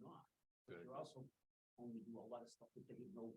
not. Good. You're also only do a lot of stuff that they know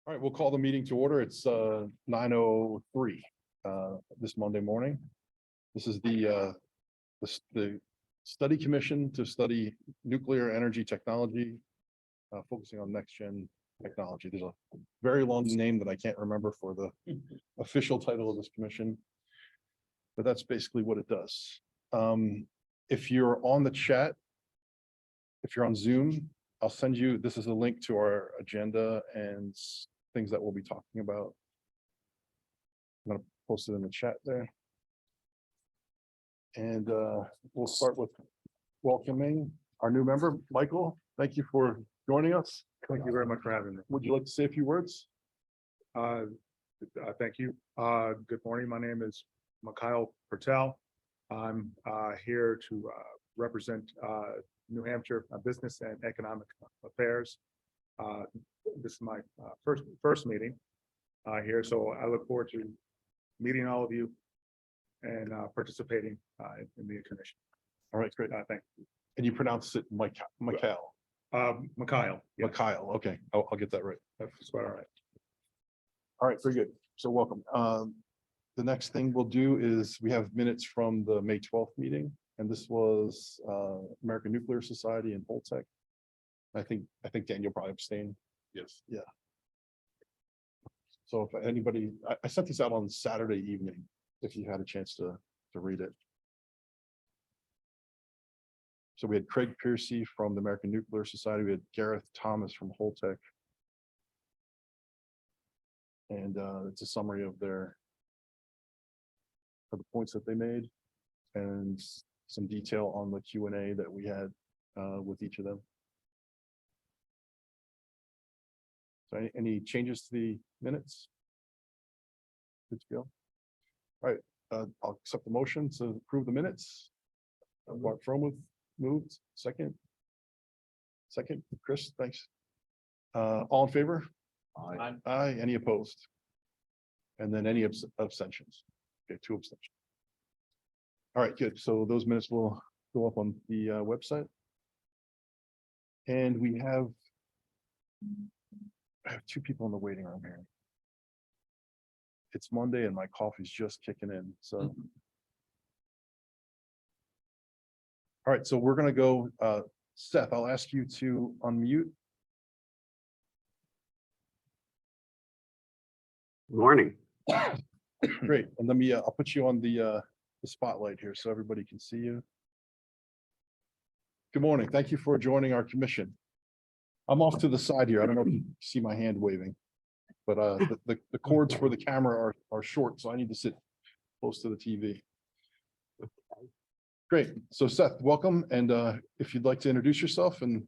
All right, we'll call the meeting to order. It's 9:03 this Monday morning. This is the study commission to study nuclear energy technology, focusing on next gen technology. There's a very long name that I can't remember for the official title of this commission, but that's basically what it does. If you're on the chat, if you're on Zoom, I'll send you, this is a link to our agenda and things that we'll be talking about. I'm going to post it in the chat there. And we'll start with welcoming our new member, Michael. Thank you for joining us. Thank you very much for having me. Would you like to say a few words? Thank you. Good morning. My name is Mikhail Patel. I'm here to represent New Hampshire Business and Economic Affairs. This is my first meeting here, so I look forward to meeting all of you and participating in the commission. All right, great. Thank you. And you pronounce it Mikhail. Mikhail. Yeah, Mikhail. Okay, I'll get that right. that's quite all right. All right, very good. So welcome. The next thing we'll do is we have minutes from the May 12th meeting, and this was American Nuclear Society and Holtec. I think Daniel probably abstained. Yes. Yeah. So if anybody, I sent this out on Saturday evening, if you had a chance to read it. So we had Craig Piercy from the American Nuclear Society. We had Gareth Thomas from Holtec. And it's a summary of the points that they made and some detail on the Q&A that we had with each of them. So any changes to the minutes? Good to go. All right, I'll accept the motion to approve the minutes. Mark Fromuth moved. Second, Chris, thanks. All in favor? Aye. Aye. Any opposed? And then any abstentions? Okay, 2 abstentions. All right, good. So those minutes will go up on the website. And I have 2 people in the waiting room here. It's Monday and my coffee's just kicking in. So, all right, so we're gonna go. Seth, I'll ask you to unmute. Morning. Great, and let me. I'll put you on the spotlight here so everybody can see you. Good morning. Thank you for joining our commission. I'm off to the side here. I don't know if you see my hand waving, but the cords for the camera are short, so I need to sit close to the TV. Great. So Seth, welcome. And if you'd like to introduce yourself, and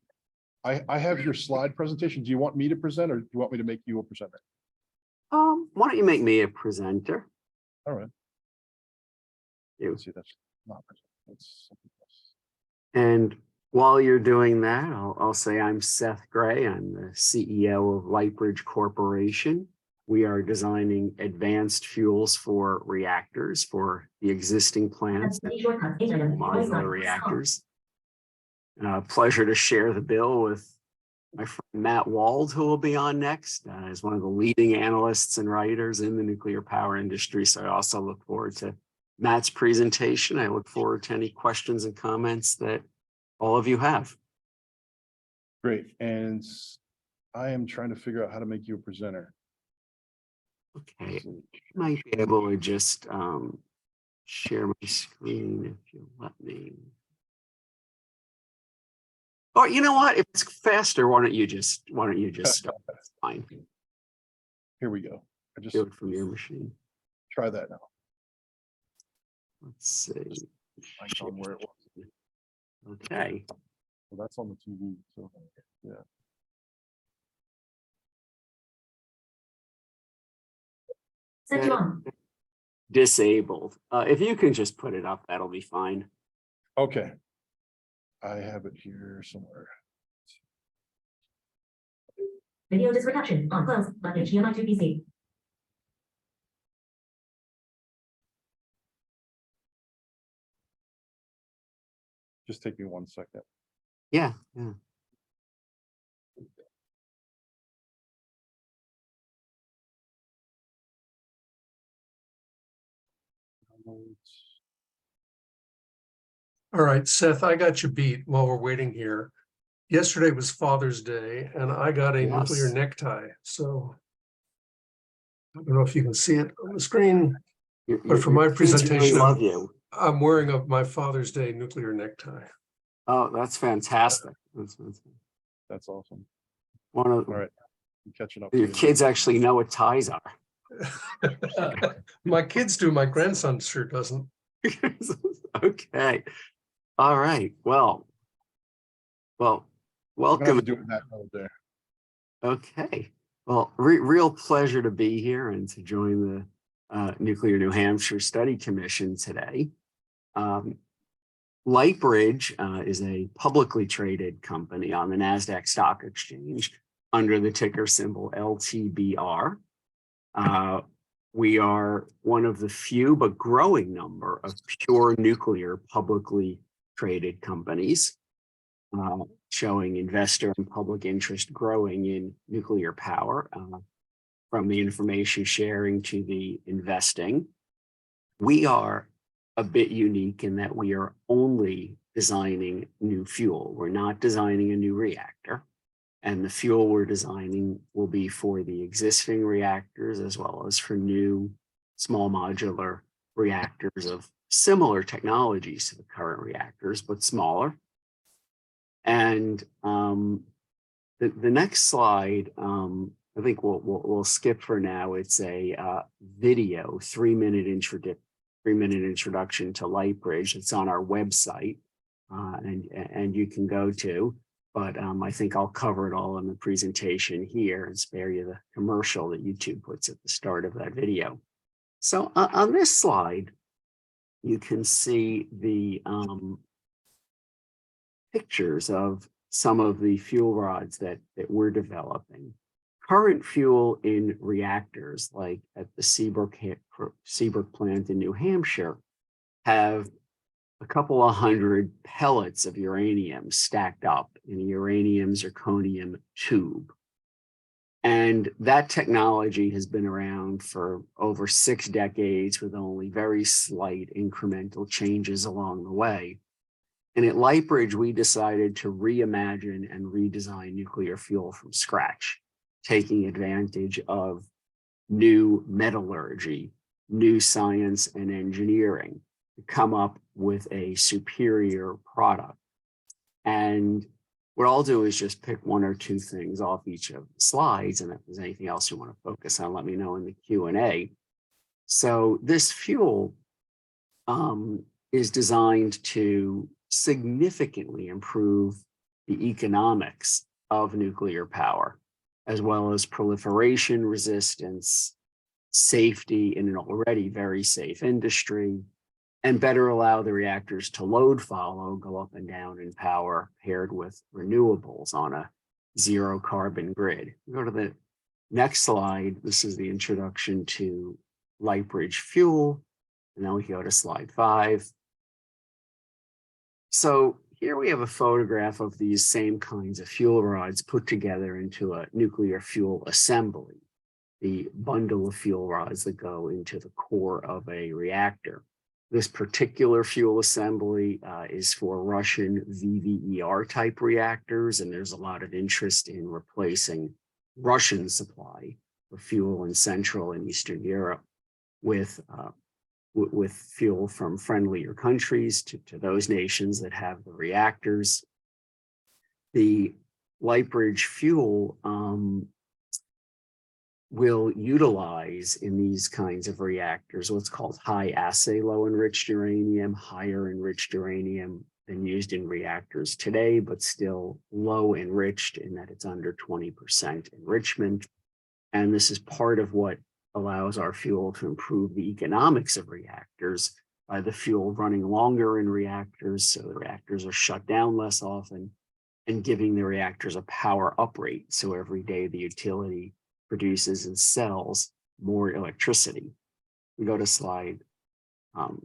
I have your slide presentation. Do you want me to present, or do you want me to make you a presenter? Why don't you make me a presenter? All right. You. Let's see, that's not that's something else. And while you're doing that, I'll say I'm Seth Grae. I'm the CEO of Lightbridge Corporation. We are designing advanced fuels for reactors for the existing plants, modular reactors. Pleasure to share the bill with my friend Matt Wald, who will be on next, as one of the leading analysts and writers in the nuclear power industry. So I also look forward to Matt's presentation. I look forward to any questions and comments that all of you have. Great. And I am trying to figure out how to make you a presenter. Okay, you might be able to just share my screen if you let me. Or you know what? If it's faster, why don't you just start? That's fine. Here we go. I just Do it from your machine. try that now. Let's see. Find on where it was. Okay. Well, that's on the TV. So yeah. Set you on. Disabled. If you can just put it up, that'll be fine. Okay. I have it here somewhere. Video disc reduction on close, but HDMI to PC. Just take me 1 second. Yeah. All right, Seth, I got you beat while we're waiting here. Yesterday was Father's Day and I got a nuclear Yes. necktie, so. I don't know if you can see it on the screen. But for Your my kids really presentation, love you. I'm wearing my Father's Day nuclear necktie. Oh, that's fantastic. That's awesome. One of All right. I'm catching up. to your you now. kids actually know what ties are. My kids do, my grandson sure doesn't. Okay. All right. Well, We're gonna have welcome. to do it in that mode there. Okay. Well, real pleasure to be here and to join the Nuclear New Hampshire Study Commission today. Lightbridge is a publicly traded company on the NASDAQ Stock Exchange under the ticker symbol LTBR. We are one of the few but growing number of pure nuclear publicly traded companies, showing investor and public interest growing in nuclear power, from the information sharing to the investing. We are a bit unique in that we are only designing new fuel. We're not designing a new reactor. And the fuel we're designing will be for the existing reactors as well as for new small modular reactors of similar technologies to the current reactors, but smaller. And the next slide, I think we'll skip for now. It's a video, 3-minute introduction to Lightbridge. It's on our website, and you can go to. But I think I'll cover it all in the presentation here and spare you the commercial that YouTube puts at the start of that video. So on this slide, you can see the pictures of some of the fuel rods that we're developing. Current fuel in reactors, like at the Seabrook plant in New Hampshire, have a couple of hundred pellets of uranium stacked up in a uranium zirconium tube. And that technology has been around for over 6 decades with only very slight incremental changes along the way. And at Lightbridge, we decided to reimagine and redesign nuclear fuel from scratch, taking advantage of new metallurgy, new science and engineering to come up with a superior product. And what I'll do is just pick 1 or 2 things off each of the slides. And if there's anything else you want to focus on, let me know in the Q&A. So this fuel is designed to significantly improve the economics of nuclear power, as well as proliferation resistance, safety in an already very safe industry, and better allow the reactors to load follow, go up and down in power paired with renewables on a zero carbon grid. Go to the next slide. This is the introduction to Lightbridge fuel. And then we can go to slide 5. So here we have a photograph of these same kinds of fuel rods put together into a nuclear fuel assembly, the bundle of fuel rods that go into the core of a reactor. This particular fuel assembly is for Russian VVER type reactors, and there's a lot of interest in replacing Russian supply of fuel in Central and Eastern Europe with fuel from friendlier countries to those nations that have the reactors. The Lightbridge fuel will utilize in these kinds of reactors what's called high assay low enriched uranium, higher enriched uranium than used in reactors today, but still low enriched in that it's under 20% enrichment. And this is part of what allows our fuel to improve the economics of reactors by the fuel running longer in reactors, so the reactors are shut down less often, and giving the reactors a power up rate. So every day the utility produces and sells more electricity. We go to slide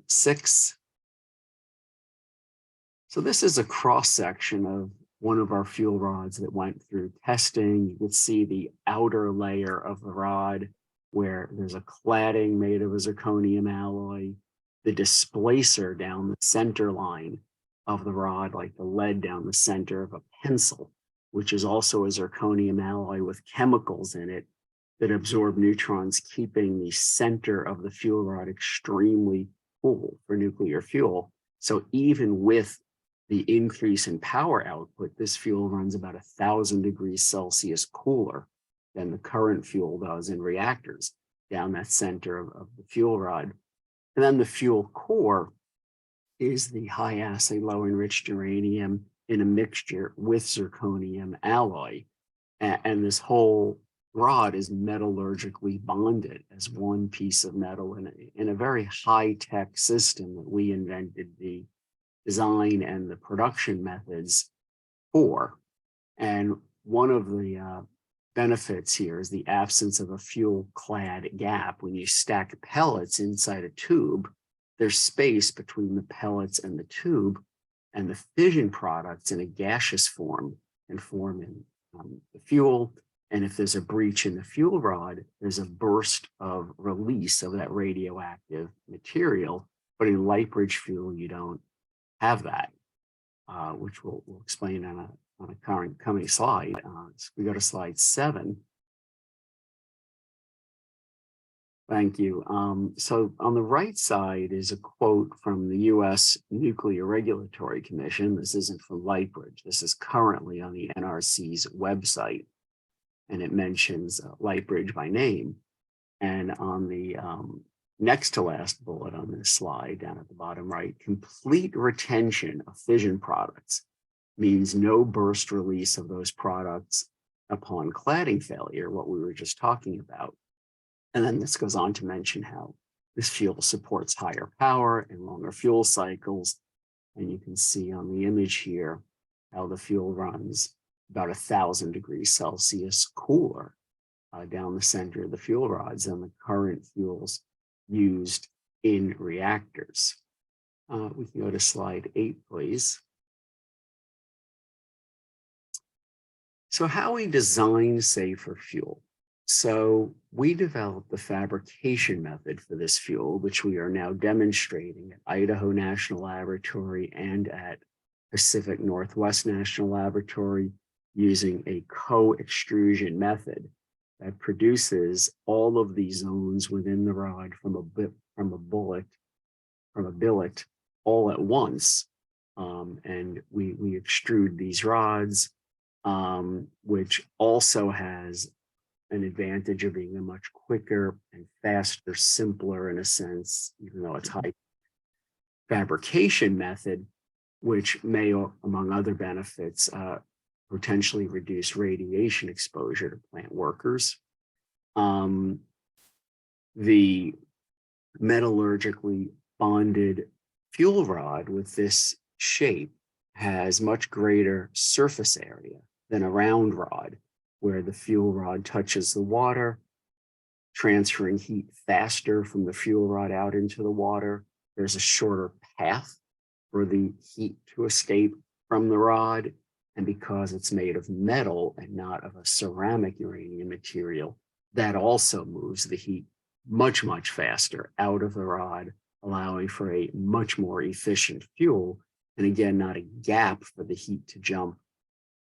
6. So this is a cross section of one of our fuel rods that went through testing. You can see the outer layer of the rod where there's a cladding made of a zirconium alloy. the displacer down the center line of the rod, like the lead down the center of a pencil, which is also a zirconium alloy with chemicals in it that absorb neutrons, keeping the center of the fuel rod extremely cool for nuclear fuel. So even with the increase in power output, this fuel runs about 1,000 degrees Celsius cooler than the current fuel does in reactors down that center of the fuel rod. And then the fuel core is the high assay, low enriched uranium in a mixture with zirconium alloy. And this whole rod is metallurgically bonded as one piece of metal in a very high-tech system that we invented the design and the production methods for. And one of the benefits here is the absence of a fuel clad gap. When you stack pellets inside a tube, there's space between the pellets and the tube, and the fission products in a gaseous form can form in the fuel. And if there's a breach in the fuel rod, there's a burst of release of that radioactive material. But in Lightbridge fuel, you don't have that, which we'll explain on a coming slide. So we go to slide 7. Thank you. So on the right side is a quote from the U.S. Nuclear Regulatory Commission. This isn't from Lightbridge. This is currently on the NRC's website, and it mentions Lightbridge by name. And on the next to last bullet on this slide, down at the bottom right, complete retention of fission products means no burst release of those products upon cladding failure, what we were just talking about. And then this goes on to mention how this fuel supports higher power and longer fuel cycles. And you can see on the image here how the fuel runs about 1,000 degrees Celsius cooler down the center of the fuel rods than the current fuels used in reactors. We can go to slide 8, please. So how we design safer fuel. So we developed the fabrication method for this fuel, which we are now demonstrating at Idaho National Laboratory and at Pacific Northwest National Laboratory using a co-extrusion method that produces all of these zones within the rod from a billet all at once. And we extrude these rods, which also has an advantage of being a much quicker and faster, simpler in a sense, even though it's high fabrication method, which may, among other benefits, potentially reduce radiation exposure to plant workers. The metallurgically bonded fuel rod with this shape has much greater surface area than a round rod, where the fuel rod touches the water, transferring heat faster from the fuel rod out into the water. There's a shorter path for the heat to escape from the rod. And because it's made of metal and not of a ceramic uranium material, that also moves the heat much, much faster out of the rod, allowing for a much more efficient fuel. And again, not a gap for the heat to jump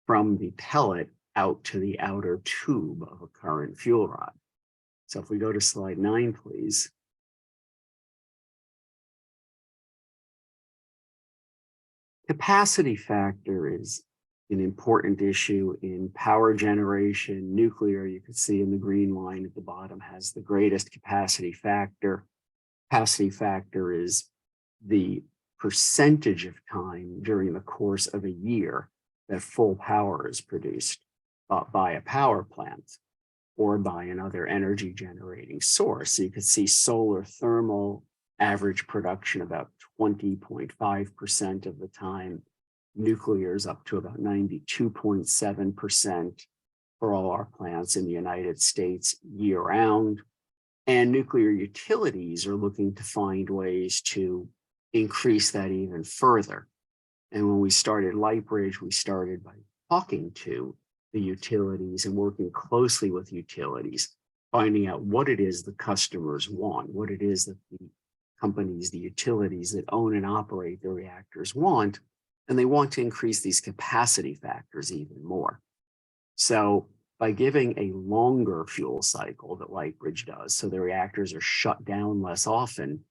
from the pellet out to the outer tube of a current fuel rod. So if we go to slide 9, please. Capacity factor is an important issue in power generation. Nuclear, you can see in the green line at the bottom, has the greatest capacity factor. Capacity factor is the percentage of time during the course of a year that full power is produced by a power plant or by another energy generating source. So you can see solar thermal average production about 20.5% of the time. Nuclear is up to about 92.7% for all our plants in the United States year round. And nuclear utilities are looking to find ways to increase that even further. And when we started Lightbridge, we started by talking to the utilities and working closely with utilities, finding out what it is the customers want, what it is that the companies, the utilities that own and operate the reactors want, and they want to increase these capacity factors even more. So by giving a longer fuel cycle that Lightbridge does, so the reactors are shut down less often,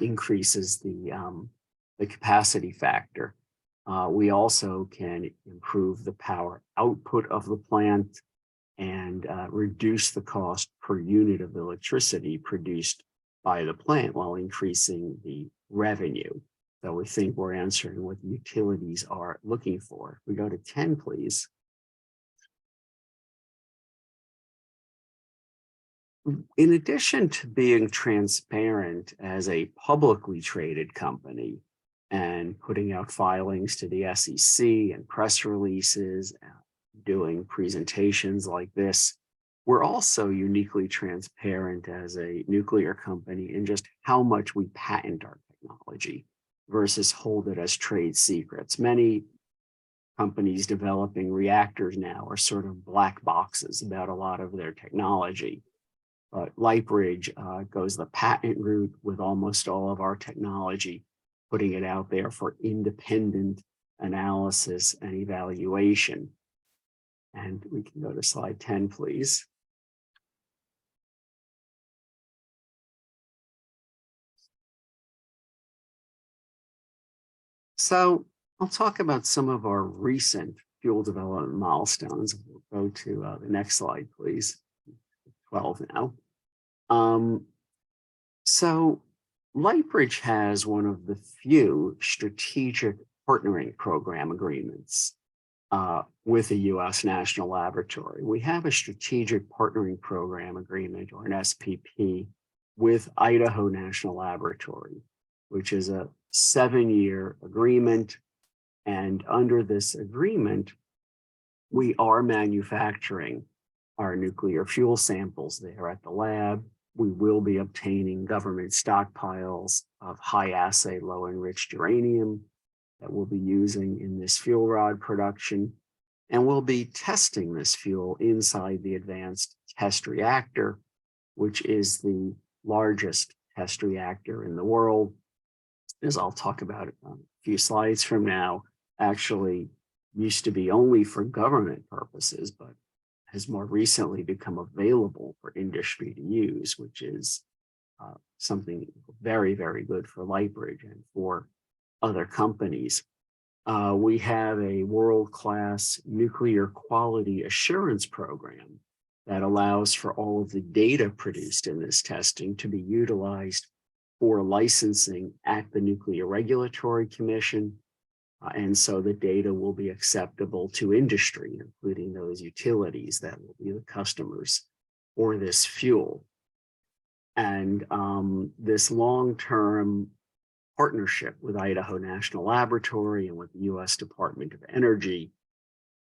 increases the capacity factor. We also can improve the power output of the plant and reduce the cost per unit of electricity produced by the plant while increasing the revenue. So we think we're answering what the utilities are looking for. We go to 10, please. In addition to being transparent as a publicly traded company and putting out filings to the SEC and press releases, doing presentations like this, we're also uniquely transparent as a nuclear company in just how much we patent our technology versus hold it as trade secrets. Many companies developing reactors now are sort of black boxes about a lot of their technology. But Lightbridge goes the patent route with almost all of our technology, putting it out there for independent analysis and evaluation. And we can go to slide 10, please. So I'll talk about some of our recent fuel development milestones. We'll go to the next slide, please. 12 now. So Lightbridge has one of the few strategic partnering program agreements with the U.S. National Laboratory. We have a strategic partnering program agreement, or an SPP, with Idaho National Laboratory, which is a 7-year agreement. And under this agreement, we are manufacturing our nuclear fuel samples there at the lab. We will be obtaining government stockpiles of high assay, low enriched uranium that we'll be using in this fuel rod production. And we'll be testing this fuel inside the advanced test reactor, which is the largest test reactor in the world. As I'll talk about a few slides from now, actually used to be only for government purposes, but has more recently become available for industry to use, which is something very, very good for Lightbridge and for other companies. We have a world-class nuclear quality assurance program that allows for all of the data produced in this testing to be utilized for licensing at the Nuclear Regulatory Commission. And so the data will be acceptable to industry, including those utilities that will be the customers for this fuel. And this long-term partnership with Idaho National Laboratory and with the U.S. Department of Energy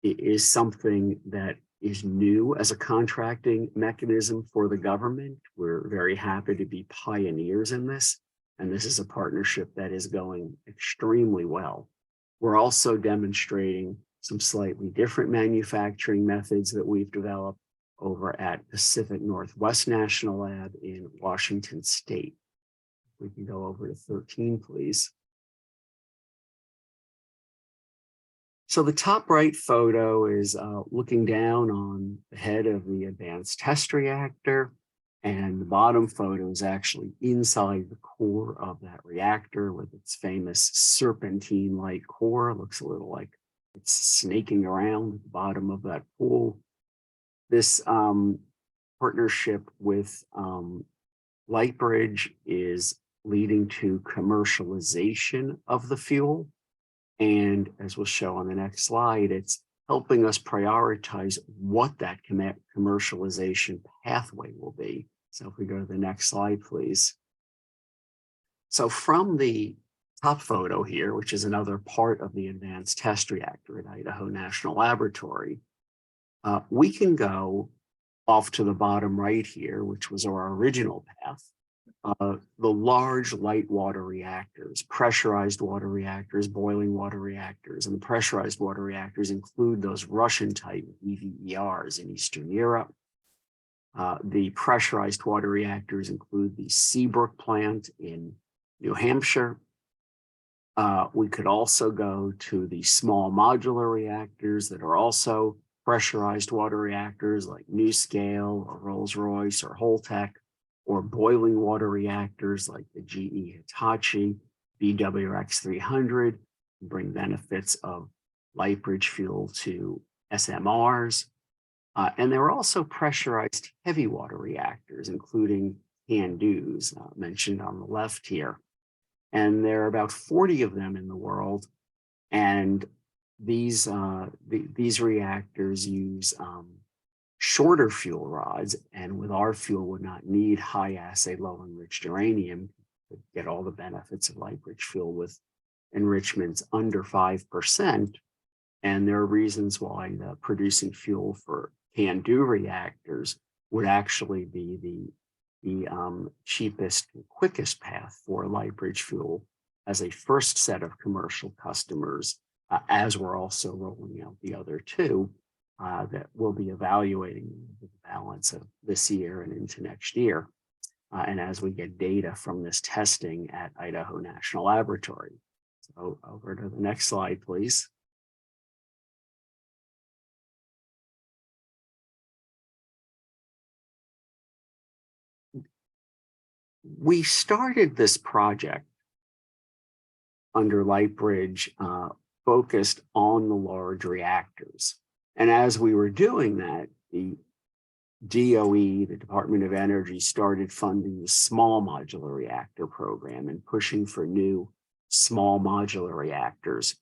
is something that is new as a contracting mechanism for the government. We're very happy to be pioneers in this, and this is a partnership that is going extremely well. We're also demonstrating some slightly different manufacturing methods that we've developed over at Pacific Northwest National Lab in Washington State. We can go over to 13, please. So the top right photo is looking down on the head of the advanced test reactor, and the bottom photo is actually inside the core of that reactor with its famous serpentine-like core. It looks a little like it's snaking around at the bottom of that pool. This partnership with Lightbridge is leading to commercialization of the fuel. And as we'll show on the next slide, it's helping us prioritize what that commercialization pathway will be. So if we go to the next slide, please. So from the top photo here, which is another part of the advanced test reactor at Idaho National Laboratory, we can go off to the bottom right here, which was our original path. The large light water reactors, pressurized water reactors, boiling water reactors, and the pressurized water reactors include those Russian type EVERs in Eastern Europe. The pressurized water reactors include the Seabrook plant in New Hampshire. We could also go to the small modular reactors that are also pressurized water reactors like NuScale or Rolls-Royce or Holtec, or boiling water reactors like the GE Hitachi BWX 300, bring benefits of Lightbridge fuel to SMRs. And there are also pressurized heavy water reactors, including CANDUs mentioned on the left here. And there are about 40 of them in the world. And these reactors use shorter fuel rods, and with our fuel would not need high assay, low enriched uranium to get all the benefits of Lightbridge fuel with enrichments under 5%. And there are reasons why the producing fuel for CANDU reactors would actually be the cheapest, quickest path for Lightbridge fuel as a first set of commercial customers, as we're also rolling out the other two that we'll be evaluating the balance of this year and into next year. And as we get data from this testing at Idaho National Laboratory. So over to the next slide, please. We started this project under Lightbridge focused on the large reactors. And as we were doing that, the DOE, the Department of Energy, started funding the small modular reactor program and pushing for new small modular reactors.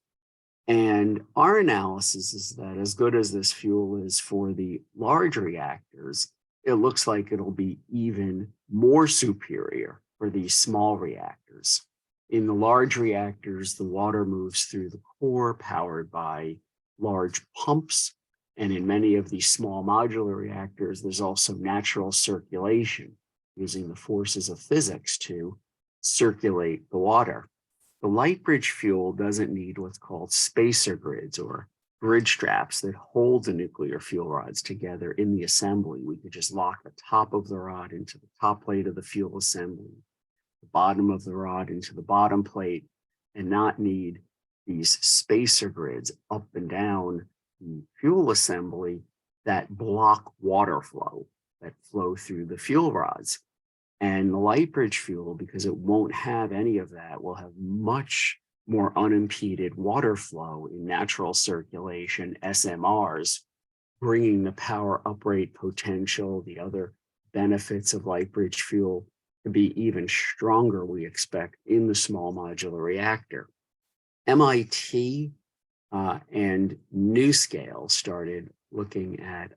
And our analysis is that as good as this fuel is for the large reactors, it looks like it'll be even more superior for these small reactors. In the large reactors, the water moves through the core powered by large pumps. And in many of these small modular reactors, there's also natural circulation using the forces of physics to circulate the water. The Lightbridge fuel doesn't need what's called spacer grids or grid straps that hold the nuclear fuel rods together in the assembly. We could just lock the top of the rod into the top plate of the fuel assembly, the bottom of the rod into the bottom plate, and not need these spacer grids up and down the fuel assembly that block water flow, that flow through the fuel rods. And the Lightbridge fuel, because it won't have any of that, will have much more unimpeded water flow in natural circulation, SMRs, bringing the power uprate potential, the other benefits of Lightbridge fuel to be even stronger, we expect, in the small modular reactor. MIT and NuScale started looking at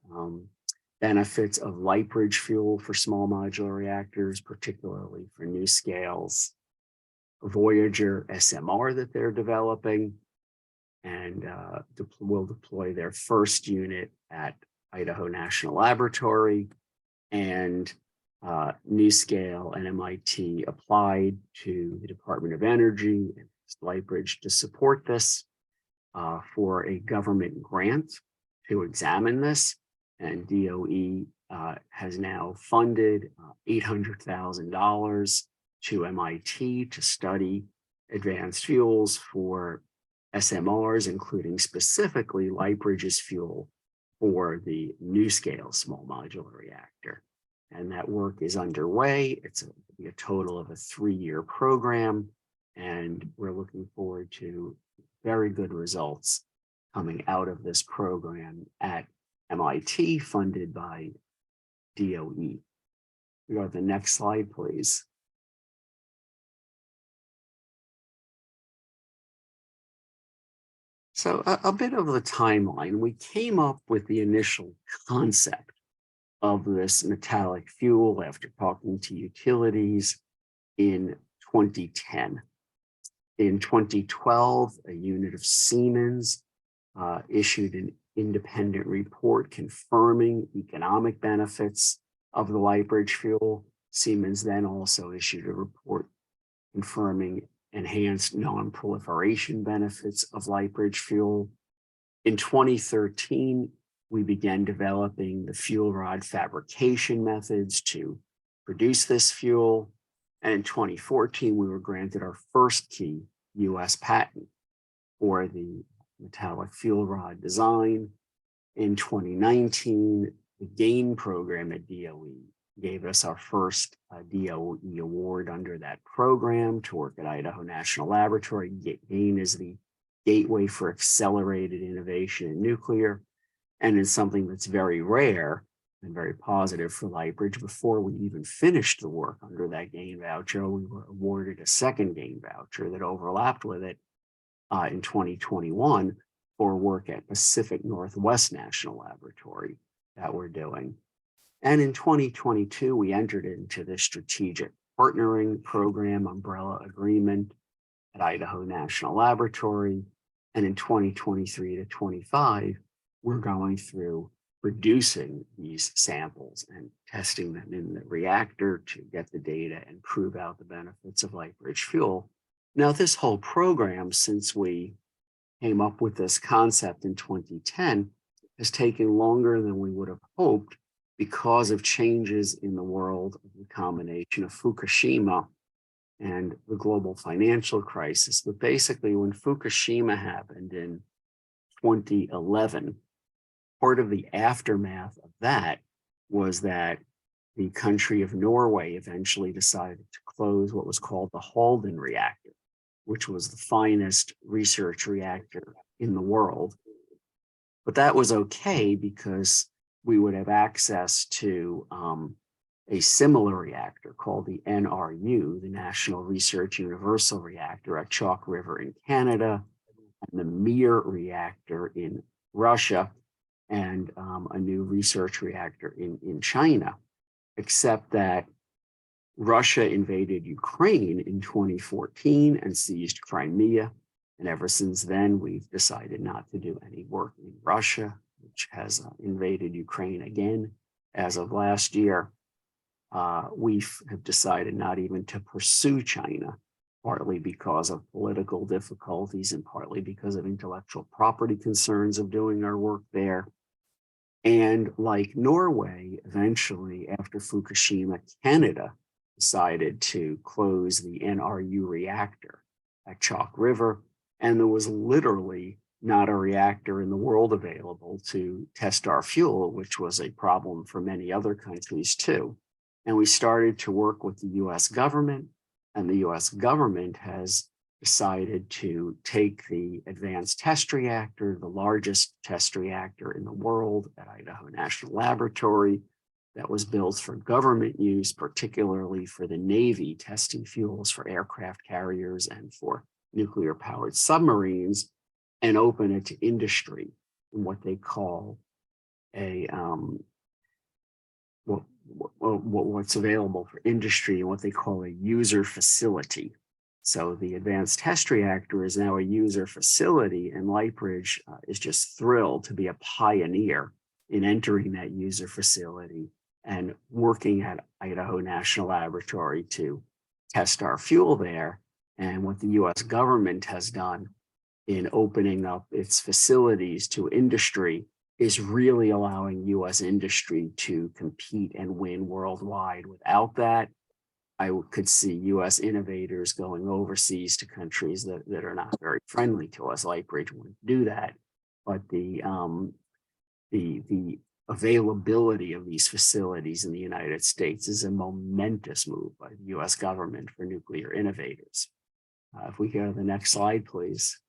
benefits of Lightbridge fuel for small modular reactors, particularly for NuScale's Voyager SMR that they're developing, and will deploy their first unit at Idaho National Laboratory. And NuScale and MIT applied to the Department of Energy and Lightbridge to support this for a government grant to examine this. And DOE has now funded $800,000 to MIT to study advanced fuels for SMRs, including specifically Lightbridge's fuel for the NuScale small modular reactor. And that work is underway. It's a total of a 3-year program, and we're looking forward to very good results coming out of this program at MIT, funded by DOE. We go to the next slide, please. So a bit of the timeline. We came up with the initial concept of this metallic fuel after talking to utilities in 2010. In 2012, a unit of Siemens issued an independent report confirming economic benefits of the Lightbridge fuel. Siemens then also issued a report confirming enhanced non-proliferation benefits of Lightbridge fuel. In 2013, we began developing the fuel rod fabrication methods to produce this fuel. And in 2014, we were granted our first key US patent for the metallic fuel rod design. In 2019, the GAIN program at DOE gave us our first DOE award under that program to work at Idaho National Laboratory. GAIN is the gateway for accelerated innovation in nuclear, and it's something that's very rare and very positive for Lightbridge. Before we even finished the work under that GAIN voucher, we were awarded a second GAIN voucher that overlapped with it in 2021 for work at Pacific Northwest National Laboratory that we're doing. And in 2022, we entered into this strategic partnering program umbrella agreement at Idaho National Laboratory. And in 2023 to 25, we're going through producing these samples and testing them in the reactor to get the data and prove out the benefits of Lightbridge fuel. Now, this whole program, since we came up with this concept in 2010, has taken longer than we would have hoped because of changes in the world of the combination of Fukushima and the global financial crisis. But basically, when Fukushima happened in 2011, part of the aftermath of that was that the country of Norway eventually decided to close what was called the Halden reactor, which was the finest research reactor in the world. But that was okay because we would have access to a similar reactor called the NRU, the National Research Universal Reactor at Chalk River in Canada, and the Mir reactor in Russia, and a new research reactor in China, except that Russia invaded Ukraine in 2014 and seized Crimea. And ever since then, we've decided not to do any work in Russia, which has invaded Ukraine again as of last year. We have decided not even to pursue China, partly because of political difficulties and partly because of intellectual property concerns of doing our work there. And like Norway, eventually after Fukushima, Canada decided to close the NRU reactor at Chalk River. And there was literally not a reactor in the world available to test our fuel, which was a problem for many other countries too. And we started to work with the US government, and the US government has decided to take the advanced test reactor, the largest test reactor in the world at Idaho National Laboratory, that was built for government use, particularly for the Navy, testing fuels for aircraft carriers and for nuclear powered submarines, and open it to industry in what they call a what's available for industry and what they call a user facility. So the advanced test reactor is now a user facility, and Lightbridge is just thrilled to be a pioneer in entering that user facility and working at Idaho National Laboratory to test our fuel there. And what the US government has done in opening up its facilities to industry is really allowing US industry to compete and win worldwide. Without that, I could see US innovators going overseas to countries that are not very friendly to us. Lightbridge wouldn't do that. But the availability of these facilities in the United States is a momentous move by the US government for nuclear innovators. If we go to the next slide, please.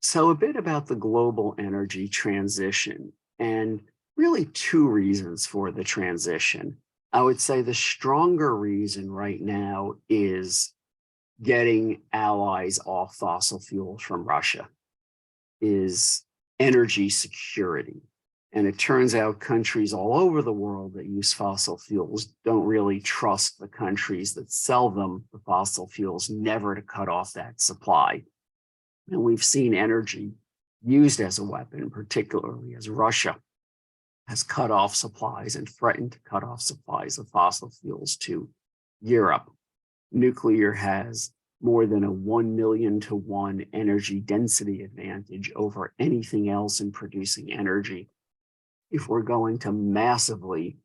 So a bit about the global energy transition, and really two reasons for the transition. I would say the stronger reason right now is getting allies off fossil fuels from Russia, is energy security. And it turns out countries all over the world that use fossil fuels don't really trust the countries that sell them the fossil fuels never to cut off that supply. And we've seen energy used as a weapon, particularly as Russia has cut off supplies and threatened to cut off supplies of fossil fuels to Europe. Nuclear has more than a 1,000,000 to 1 energy density advantage over anything else in producing energy if we're going to massively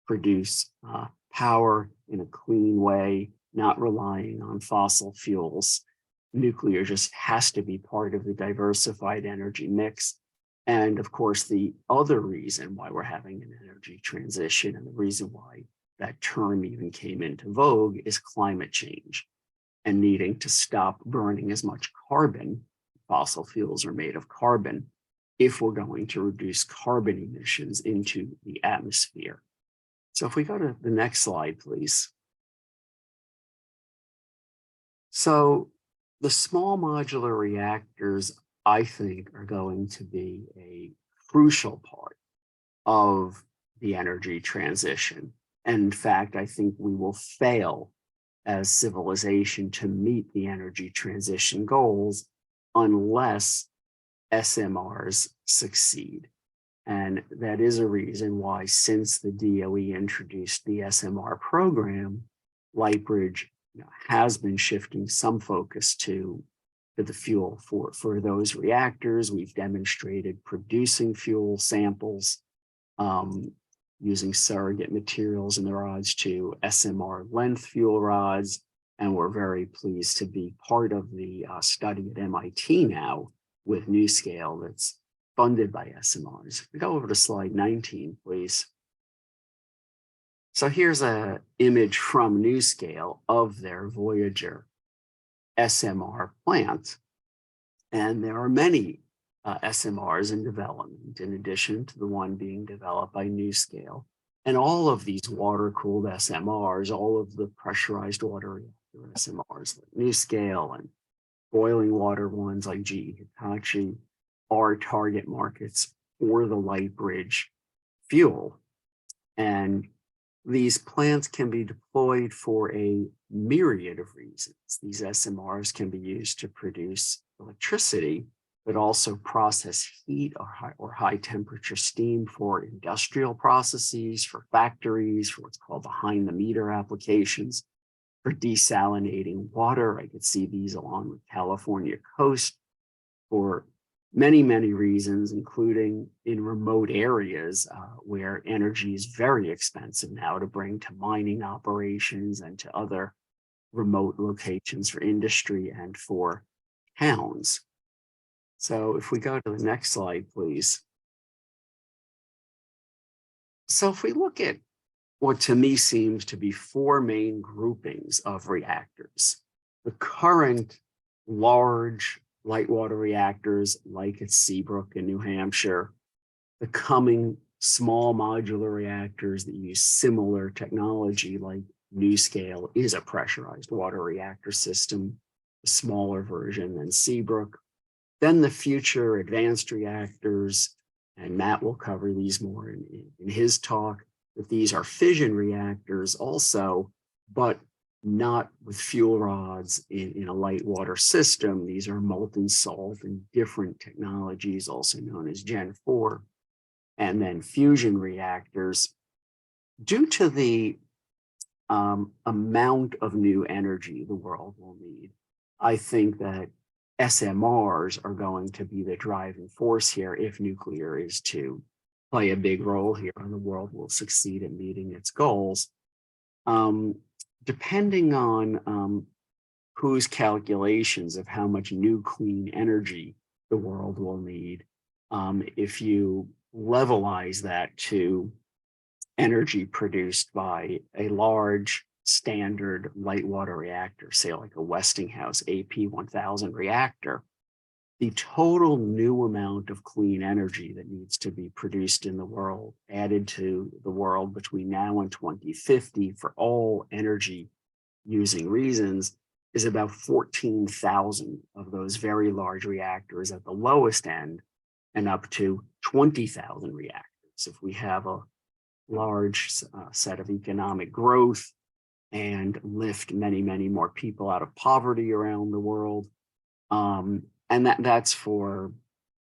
produce power in a clean way, not relying on fossil fuels. Nuclear just has to be part of the diversified energy mix. And of course, the other reason why we're having an energy transition, and the reason why that term even came into vogue, is climate change and needing to stop burning as much carbon. Fossil fuels are made of carbon if we're going to reduce carbon emissions into the atmosphere. So if we go to the next slide, please. So the small modular reactors, I think, are going to be a crucial part of the energy transition. And in fact, I think we will fail as civilization to meet the energy transition goals unless SMRs succeed. And that is a reason why, since the DOE introduced the SMR program, Lightbridge has been shifting some focus to the fuel for those reactors. We've demonstrated producing fuel samples using surrogate materials in the rods to SMR length fuel rods. And we're very pleased to be part of the study at MIT now with NuScale that's funded by SMRs. We go over to slide 19, please. So here's an image from NuScale of their Voyager SMR plant. And there are many SMRs in development, in addition to the one being developed by NuScale. And all of these water-cooled SMRs, all of the pressurized water reactor SMRs like NuScale and boiling water ones like GE Hitachi, are target markets for the Lightbridge fuel. And these plants can be deployed for a myriad of reasons. These SMRs can be used to produce electricity, but also process heat or high temperature steam for industrial processes, for factories, for what's called behind the meter applications, for desalinating water. I could see these along the California coast for many, many reasons, including in remote areas where energy is very expensive now to bring to mining operations and to other remote locations for industry and for towns. So if we go to the next slide, please. So if we look at what to me seems to be 4 main groupings of reactors, the current large light water reactors like at Seabrook in New Hampshire, the coming small modular reactors that use similar technology like NuScale is a pressurized water reactor system, a smaller version than Seabrook. Then the future advanced reactors, and Matt will cover these more in his talk, that these are fission reactors also, but not with fuel rods in a light water system. These are molten salt and different technologies, also known as Gen 4. And then fusion reactors, due to the amount of new energy the world will need, I think that SMRs are going to be the driving force here if nuclear is to play a big role here and the world will succeed at meeting its goals. Depending on whose calculations of how much new clean energy the world will need, if you levelize that to energy produced by a large standard light water reactor, say like a Westinghouse AP1000 reactor, the total new amount of clean energy that needs to be produced in the world, added to the world between now and 2050 for all energy using reasons, is about 14,000 of those very large reactors at the lowest end and up to 20,000 reactors. If we have a large set of economic growth and lift many, many more people out of poverty around the world, and that's for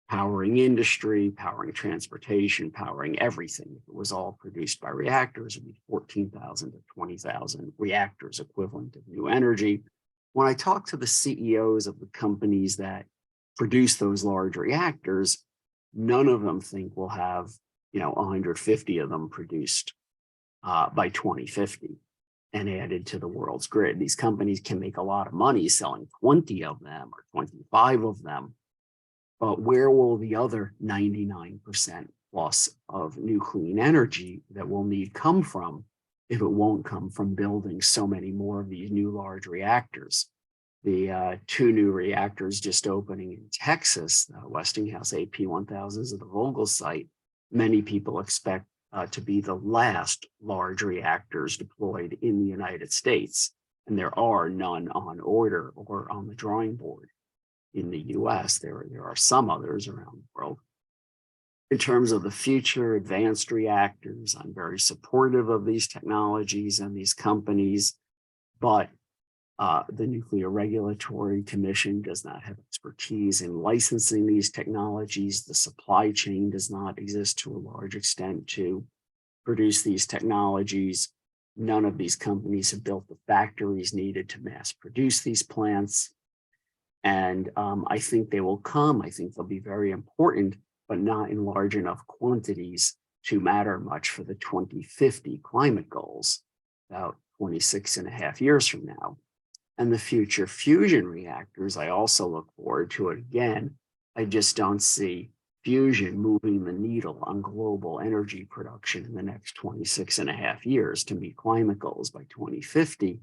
powering industry, powering transportation, powering everything. If it was all produced by reactors, it would be 14,000 to 20,000 reactors equivalent of new energy. when I talk to the CEOs of the companies that produce those large reactors, none of them think we'll have, 150 of them produced by 2050 and added to the world's grid. These companies can make a lot of money selling 20 of them or 25 of them, but where will the other 99% plus of new clean energy that we'll need come from if it won't come from building so many more of these new large reactors? The 2 new reactors just opening in Texas, Westinghouse AP1000s at the Vogel site, many people expect to be the last large reactors deployed in the United States. And there are none on order or on the drawing board in the US. There are some others around the world. In terms of the future advanced reactors, I'm very supportive of these technologies and these companies, but the Nuclear Regulatory Commission does not have expertise in licensing these technologies. The supply chain does not exist to a large extent to produce these technologies. None of these companies have built the factories needed to mass produce these plants. And I think they will come. I think they'll be very important, but not in large enough quantities to matter much for the 2050 climate goals, about 26 and a half years from now. And the future fusion reactors, I also look forward to it again. I just don't see fusion moving the needle on global energy production in the next 26 and a half years to meet climate goals by 2050.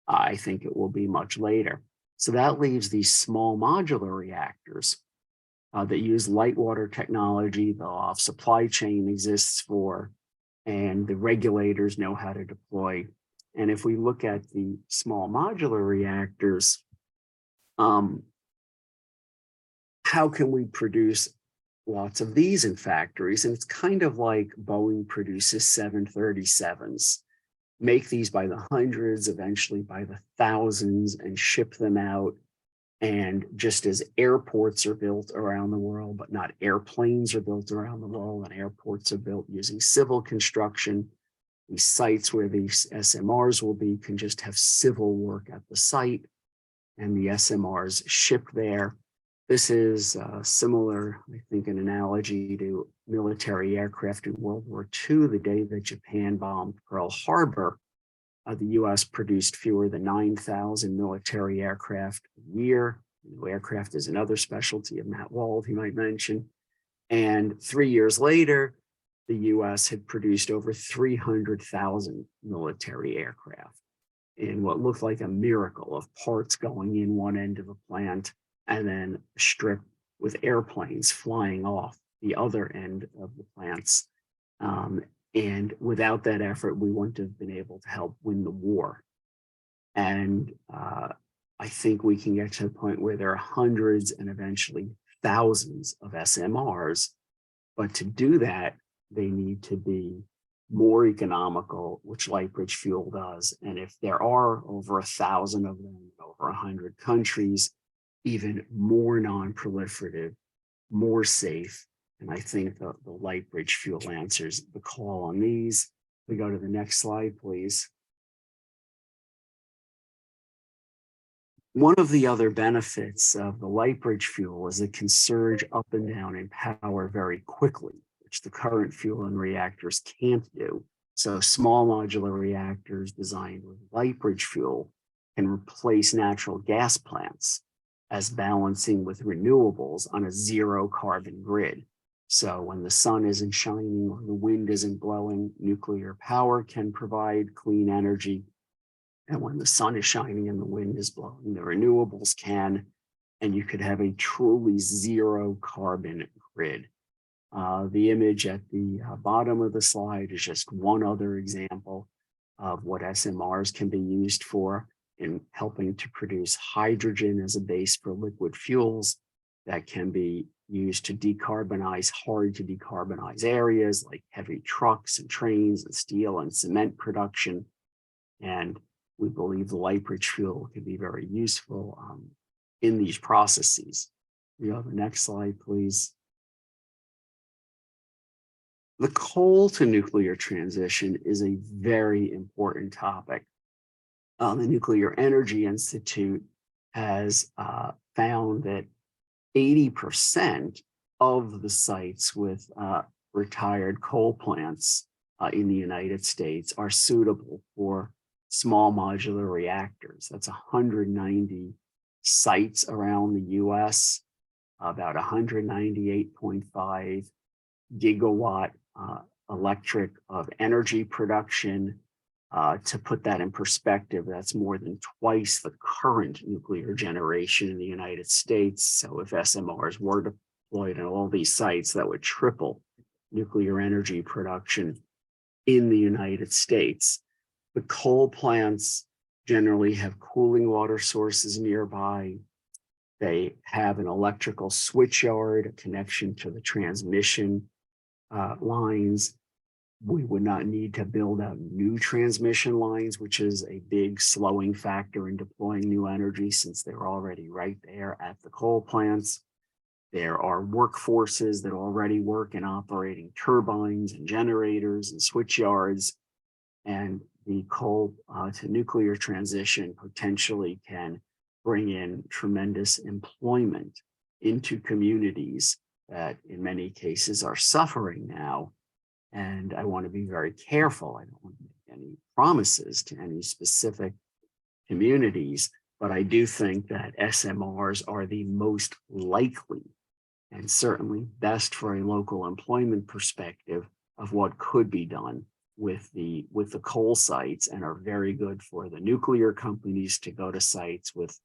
I think it will be much later. So that leaves these small modular reactors that use light water technology, the supply chain exists for, and the regulators know how to deploy. And if we look at the small modular reactors, how can we produce lots of these in factories? And it's kind of like Boeing produces 737s. Make these by the hundreds, eventually by the thousands, and ship them out. And just as airports are built around the world, but not airplanes are built around the world, and airports are built using civil construction, these sites where these SMRs will be can just have civil work at the site, and the SMRs shipped there. This is similar, I think, an analogy to military aircraft in World War II, the day that Japan bombed Pearl Harbor. The US produced fewer than 9,000 military aircraft a year. Aircraft is another specialty of Matt Wald, he might mention. And 3 years later, the US had produced over 300,000 military aircraft in what looked like a miracle of parts going in one end of the plant and then a strip with airplanes flying off the other end of the plants. And without that effort, we wouldn't have been able to help win the war. And I think we can get to the point where there are hundreds and eventually thousands of SMRs. But to do that, they need to be more economical, which Lightbridge Fuel does. And if there are over 1,000 of them, over 100 countries, even more non-proliferative, more safe. And I think the Lightbridge Fuel answers the call on these. We go to the next slide, please. One of the other benefits of the Lightbridge Fuel is it can surge up and down in power very quickly, which the current fuel and reactors can't do. So small modular reactors designed with Lightbridge Fuel can replace natural gas plants as balancing with renewables on a zero carbon grid. So when the sun isn't shining or the wind isn't blowing, nuclear power can provide clean energy. And when the sun is shining and the wind is blowing, the renewables can, and you could have a truly zero carbon grid. The image at the bottom of the slide is just one other example of what SMRs can be used for in helping to produce hydrogen as a base for liquid fuels that can be used to decarbonize hard to decarbonize areas like heavy trucks and trains and steel and cement production. And we believe the Lightbridge fuel can be very useful in these processes. We have the next slide, please. The coal to nuclear transition is a very important topic. The Nuclear Energy Institute has found that 80% of the sites with retired coal plants in the United States are suitable for small modular reactors. That's 190 sites around the US, about 198.5 gigawatt electric of energy production. To put that in perspective, that's more than twice the current nuclear generation in the United States. So if SMRs were deployed on all these sites, that would triple nuclear energy production in the United States. The coal plants generally have cooling water sources nearby. They have an electrical switchyard, a connection to the transmission lines. We would not need to build out new transmission lines, which is a big slowing factor in deploying new energy since they're already right there at the coal plants. There are workforces that already work in operating turbines and generators and switch yards. And the coal to nuclear transition potentially can bring in tremendous employment into communities that in many cases are suffering now. And I want to be very careful. I don't want to make any promises to any specific communities, but I do think that SMRs are the most likely and certainly best for a local employment perspective of what could be done with the coal sites, and are very good for the nuclear companies to go to sites with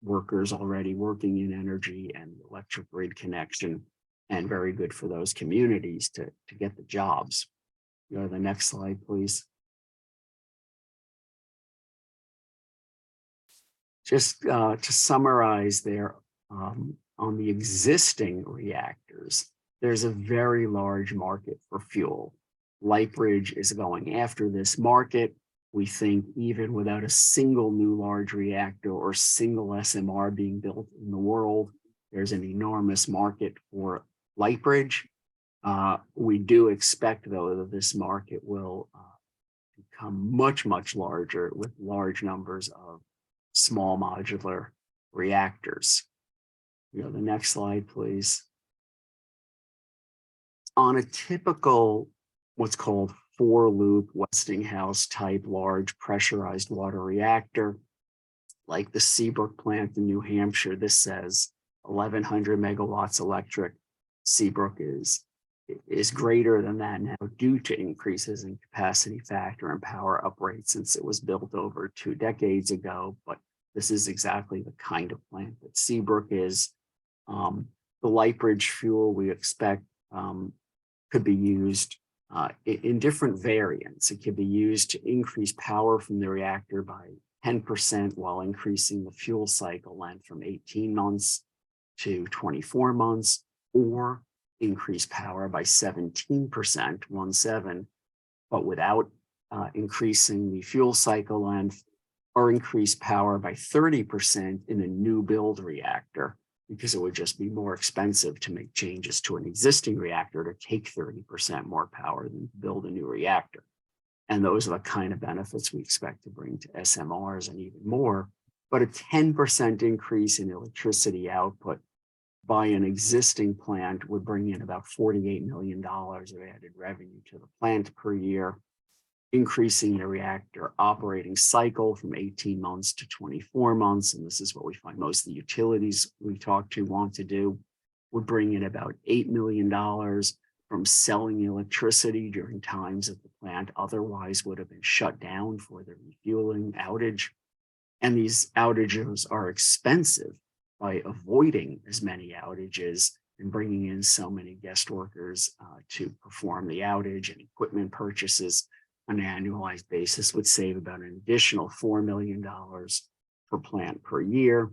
workers already working in energy and electric grid connection, and very good for those communities to get the jobs. Go to the next slide, please. Just to summarize there, on the existing reactors, there's a very large market for fuel. Lightbridge is going after this market. We think even without a single new large reactor or single SMR being built in the world, there's an enormous market for Lightbridge. We do expect, though, that this market will become much, much larger with large numbers of small modular reactors. You know, the next slide, please. On a typical, what's called 4-loop Westinghouse type large pressurized water reactor, like the Seabrook plant in New Hampshire, this says 1,100 megawatts electric. Seabrook is greater than that now due to increases in capacity factor and power uprate since it was built over 2 decades ago. But this is exactly the kind of plant that Seabrook is. The Lightbridge fuel we expect could be used in different variants. It could be used to increase power from the reactor by 10% while increasing the fuel cycle length from 18 months to 24 months, or increase power by 17%, but without increasing the fuel cycle length, or increase power by 30% in a new build reactor, because it would just be more expensive to make changes to an existing reactor to take 30% more power than to build a new reactor. And those are the kind of benefits we expect to bring to SMRs and even more. But a 10% increase in electricity output by an existing plant would bring in about $48 million of added revenue to the plant per year. Increasing the reactor operating cycle from 18 months to 24 months, and this is what we find most of the utilities we talk to want to do, would bring in about $8 million from selling electricity during times that the plant otherwise would have been shut down for the refueling outage. And these outages are expensive. By avoiding as many outages and bringing in so many guest workers to perform the outage and equipment purchases on an annualized basis would save about an additional $4 million per plant per year.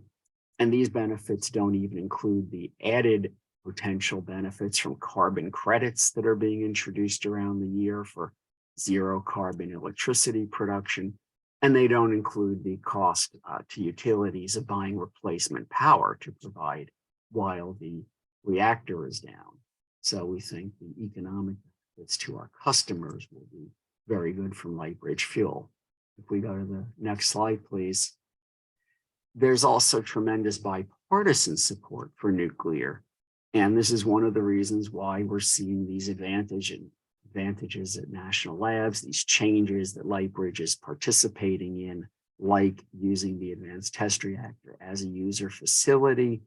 And these benefits don't even include the added potential benefits from carbon credits that are being introduced around the year for zero carbon electricity production. And they don't include the cost to utilities of buying replacement power to provide while the reactor is down. So we think the economic benefits to our customers will be very good from Lightbridge fuel. If we go to the next slide, please. there's also tremendous bipartisan support for nuclear. And this is one of the reasons why we're seeing these advantages at national labs, these changes that Lightbridge is participating in, like using the Advanced Test Reactor as a user facility.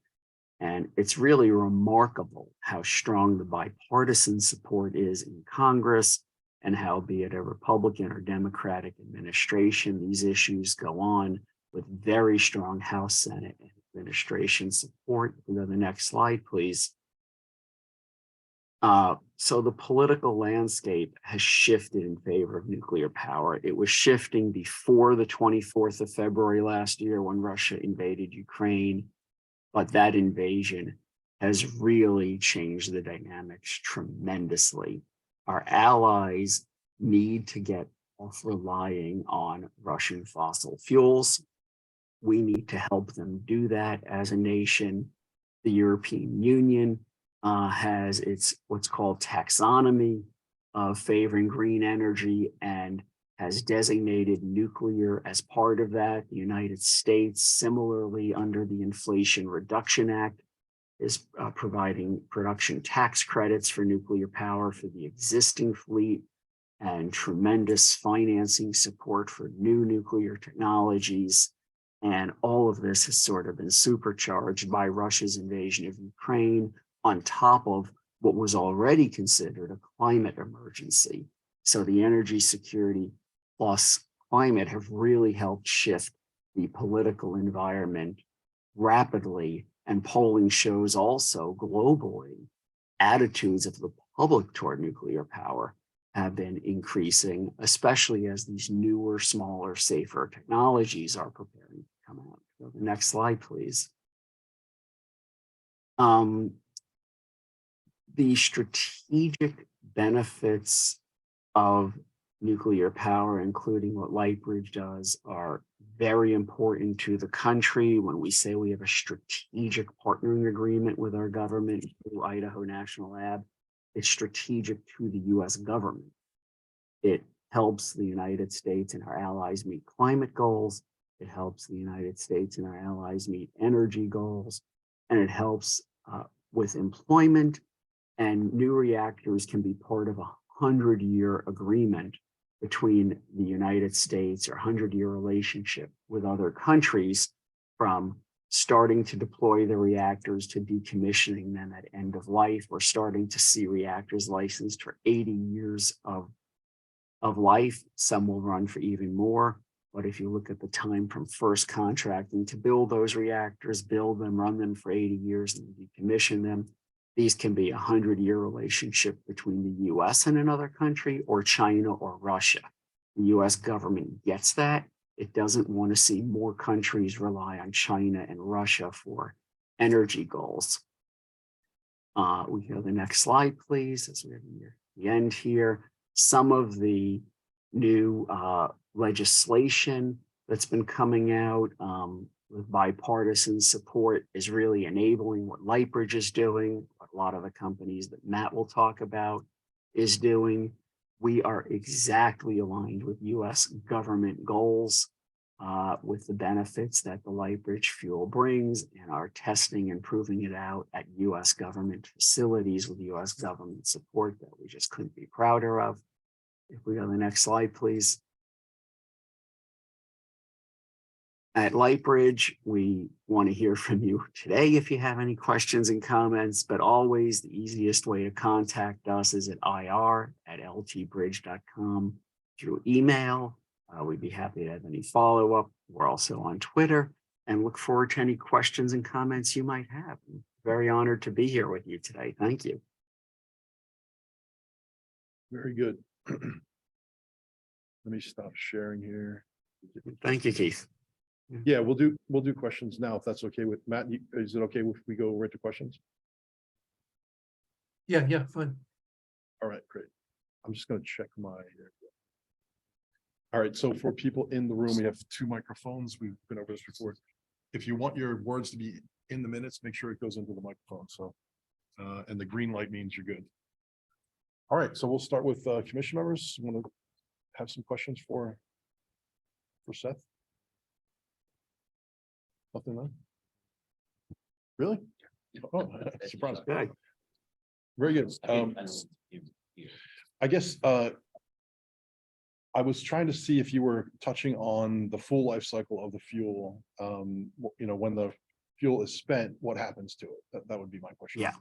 And it's really remarkable how strong the bipartisan support is in Congress, and how, be it a Republican or Democratic administration, these issues go on with very strong House, Senate, and administration support. We go to the next slide, please. So the political landscape has shifted in favor of nuclear power. It was shifting before the 24th of February last year when Russia invaded Ukraine, but that invasion has really changed the dynamics tremendously. Our allies need to get off relying on Russian fossil fuels. We need to help them do that as a nation. The European Union has its what's called taxonomy of favoring green energy and has designated nuclear as part of that. The United States, similarly under the Inflation Reduction Act, is providing production tax credits for nuclear power for the existing fleet, and tremendous financing support for new nuclear technologies. And all of this has sort of been supercharged by Russia's invasion of Ukraine, on top of what was already considered a climate emergency. So the energy security plus climate have really helped shift the political environment rapidly. And polling shows also globally, attitudes of the public toward nuclear power have been increasing, especially as these newer, smaller, safer technologies are preparing to come out. So the next slide, please. The strategic benefits of nuclear power, including what Lightbridge does, are very important to the country. When we say we have a strategic partnering agreement with our government through Idaho National Lab, it's strategic to the US government. It helps the United States and our allies meet climate goals. It helps the United States and our allies meet energy goals, and it helps with employment. And new reactors can be part of a 100-year agreement between the United States, or 100-year relationship with other countries, from starting to deploy the reactors to decommissioning them at end of life. We're starting to see reactors licensed for 80 years of life. Some will run for even more. But if you look at the time from first contracting to build those reactors, build them, run them for 80 years, and decommission them, these can be a 100-year relationship between the US and another country, or China or Russia. The US government gets that. It doesn't want to see more countries rely on China and Russia for energy goals. We go to the next slide, please, as we're near the end here. Some of the new legislation that's been coming out with bipartisan support is really enabling what Lightbridge is doing, what a lot of the companies that Matt will talk about is doing. We are exactly aligned with US government goals, with the benefits that the Lightbridge fuel brings, and are testing and proving it out at US government facilities with US government support that we just couldn't be prouder of. If we go to the next slide, please. At Lightbridge, we want to hear from you today if you have any questions and comments, but always the easiest way to contact us is at ir@ltbridge.com through email. We'd be happy to have any follow-up. We're also on Twitter, and look forward to any questions and comments you might have. I'm very honored to be here with you today. Thank you. Very good. Let me stop sharing here. Thank you, Keith. Yeah, we'll do questions now, if that's okay with Matt. Is it okay if we go right to questions? Yeah, fine. All right, great. I'm just going to check my. All right, so for people in the room, we have 2 microphones. We've been over this before. If you want your words to be in the minutes, make sure it goes into the microphone. So, and the green light means you're good. All right, so we'll start with commission members. Want to have some questions for Seth? Nothing like? Really? Oh, surprised. Okay. Very good. I guess, I was trying to see if you were touching on the full life cycle of the fuel. When the fuel is spent, what happens to it? That would be my question. Yeah.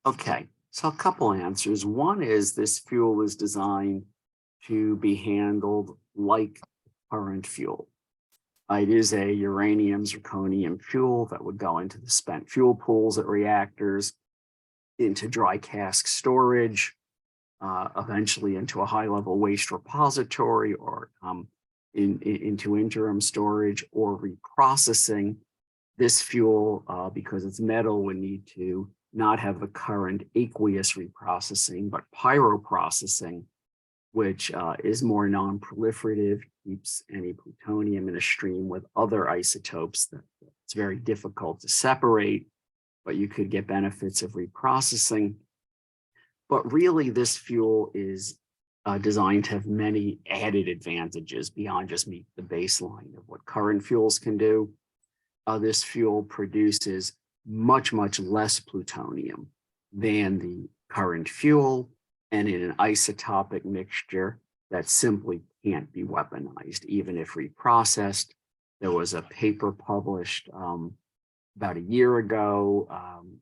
Okay, so a couple answers. One is this fuel is designed to be handled like current fuel. It is a uranium zirconium fuel that would go into the spent fuel pools at reactors, into dry cask storage, eventually into a high-level waste repository, or into interim storage or reprocessing. This fuel, because it's metal, would need to not have the current aqueous reprocessing, but pyroprocessing, which is more non-proliferative, keeps any plutonium in a stream with other isotopes that it's very difficult to separate, but you could get benefits of reprocessing. But really, this fuel is designed to have many added advantages beyond just meet the baseline of what current fuels can do. This fuel produces much, much less plutonium than the current fuel, and in an isotopic mixture that simply can't be weaponized, even if reprocessed. There was a paper published about a year ago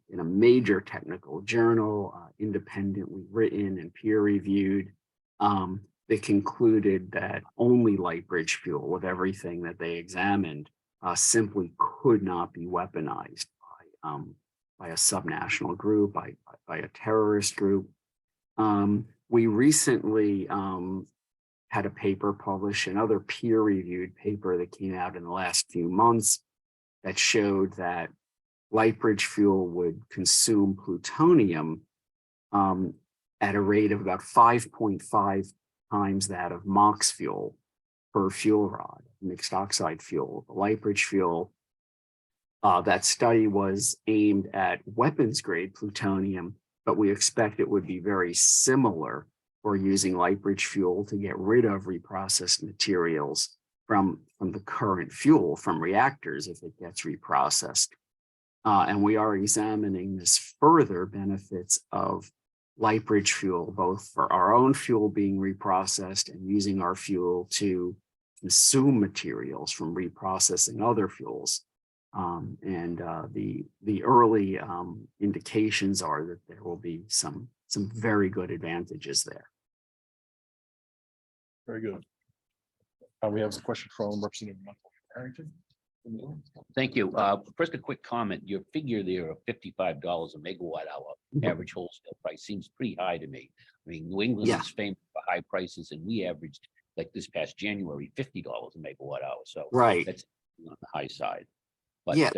in a major technical journal, independently written and peer-reviewed, that concluded that only Lightbridge fuel, with everything that they examined, simply could not be weaponized by a subnational group, by a terrorist group. We recently had a paper published, another peer-reviewed paper that came out in the last few months, that showed that Lightbridge fuel would consume plutonium at a rate of about 5.5 times that of MOX fuel per fuel rod, mixed oxide fuel. The Lightbridge fuel, that study was aimed at weapons grade plutonium, but we expect it would be very similar for using Lightbridge fuel to get rid of reprocessed materials from the current fuel from reactors if it gets reprocessed. And we are examining this further benefits of Lightbridge fuel, both for our own fuel being reprocessed and using our fuel to consume materials from reprocessing other fuels. The early indications are that there will be some very good advantages there. Very good. We have a question from Representative Harrington. Thank you. First, a quick comment. Your figure there of $55 a megawatt hour average wholesale price seems pretty high to me. I mean, New England is famous for high prices, and we averaged, like this past January, $50 a megawatt hour. So Right. that's on the high side. But sorry,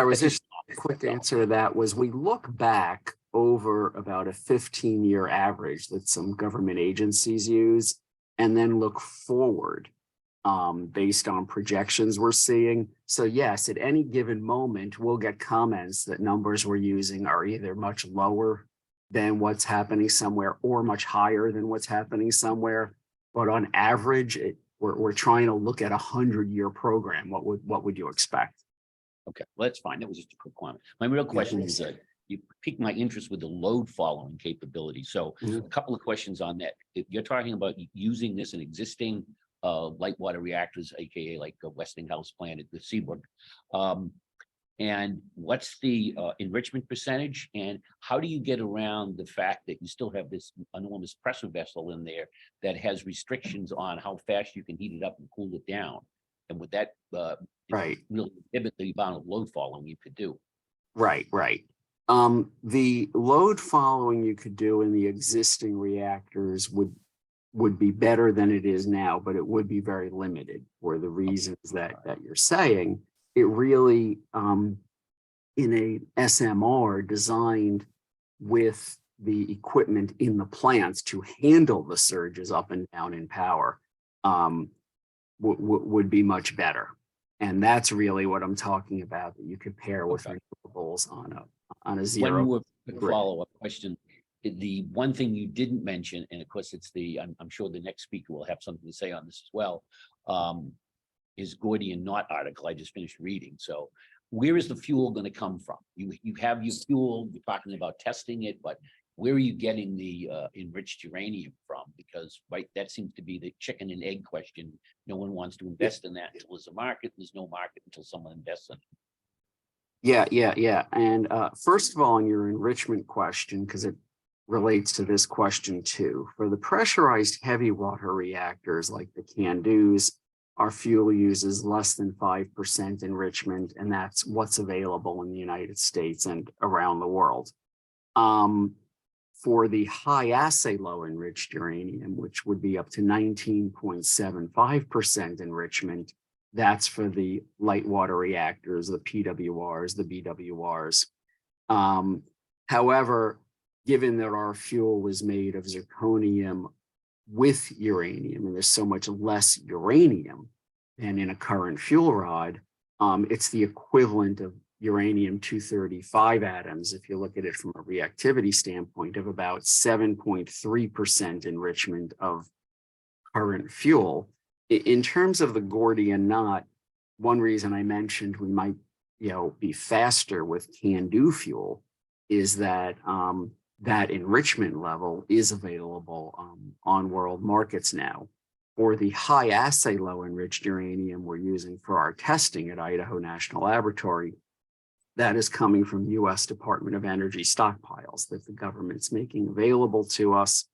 was that's this a quick answer to that? Was we look back over about a 15-year average that some government agencies use, and then look forward based on projections we're seeing. So yes, at any given moment, we'll get comments that numbers we're using are either much lower than what's happening somewhere or much higher than what's happening somewhere. But on average, we're trying to look at a 100-year program. What would you expect? Okay, well, that's fine. That was just a quick comment. My real question is that you piqued my interest with the load following capability. So a couple of questions on that. If you're talking about using this in existing light water reactors, aka like a Westinghouse plant at the Seabrook, and what's the enrichment percentage, and how do you get around the fact that you still have this enormous pressure vessel in there that has restrictions on how fast you can heat it up and cool it down? And would that really inhibit the amount of load following you could do? Right. The load following you could do in the existing reactors would be better than it is now, but it would be very limited for the reasons that you're saying. It really, in a SMR designed with the equipment in the plants to handle the surges up and down in power, would be much better. And that's really what I'm talking about, that you could pair with renewables on a zero. Follow-up question. The one thing you didn't mention, and of course it's I'm sure the next speaker will have something to say on this as well, his Gordian knot article I just finished reading. So where is the fuel going to come from? You have your fuel, you're talking about testing it, but where are you getting the enriched uranium from? Because that seems to be the chicken and egg question. No one wants to invest in that until there's a market. There's no market until someone invests in it. Yeah. And first of all, on your enrichment question, because it relates to this question too, for the pressurized heavy water reactors like the CANDUs, our fuel uses less than 5% enrichment, and that's what's available in the United States and around the world. For the high assay low enriched uranium, which would be up to 19.75% enrichment, that's for the light water reactors, the PWRs, the BWRs. However, given that our fuel was made of zirconium with uranium, and there's so much less uranium than in a current fuel rod, it's the equivalent of uranium-235 atoms, if you look at it from a reactivity standpoint, of about 7.3% enrichment of current fuel. In terms of the Gordian knot, one reason I mentioned we might, be faster with CANDU fuel is that that enrichment level is available on world markets now. For the high assay low enriched uranium we're using for our testing at Idaho National Laboratory, that is coming from U.S. Department of Energy stockpiles that the government's making available to us.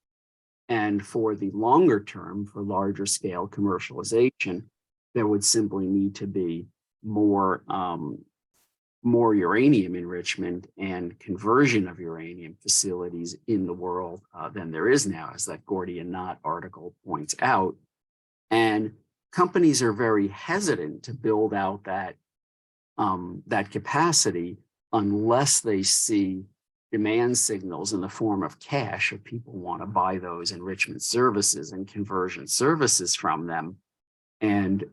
And for the longer term, for larger scale commercialization, there would simply need to be more uranium enrichment and conversion of uranium facilities in the world than there is now, as that Gordian knot article points out. And companies are very hesitant to build out that capacity unless they see demand signals in the form of cash, or people want to buy those enrichment services and conversion services from them. And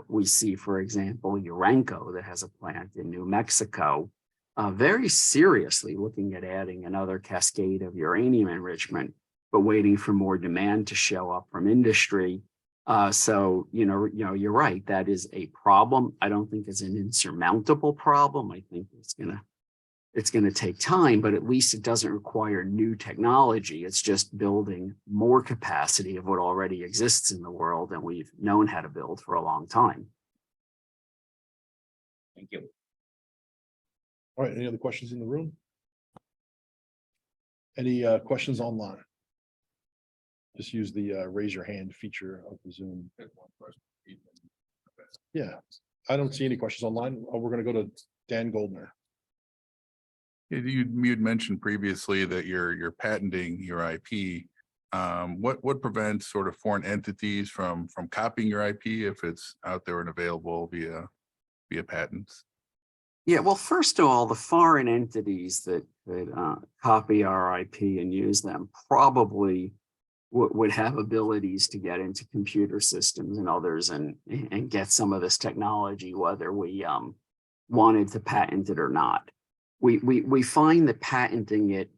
we see, for example, Urenco, that has a plant in New Mexico, very seriously looking at adding another cascade of uranium enrichment, but waiting for more demand to show up from industry. So, you're right. That is a problem. I don't think it's an insurmountable problem. I think it's gonna take time, but at least it doesn't require new technology. It's just building more capacity of what already exists in the world, and we've known how to build for a long time. Thank you. All right, any other questions in the room? Any questions online? Just use the raise your hand feature of the Zoom. Yeah, I don't see any questions online. We're going to go to Dan Goldner. You'd mentioned previously that you're patenting your IP. What prevents sort of foreign entities from copying your IP if it's out there and available via patents? Yeah, well, first of all, the foreign entities that copy our IP and use them probably would have abilities to get into computer systems and others and get some of this technology, whether we wanted to patent it or not. We find that patenting it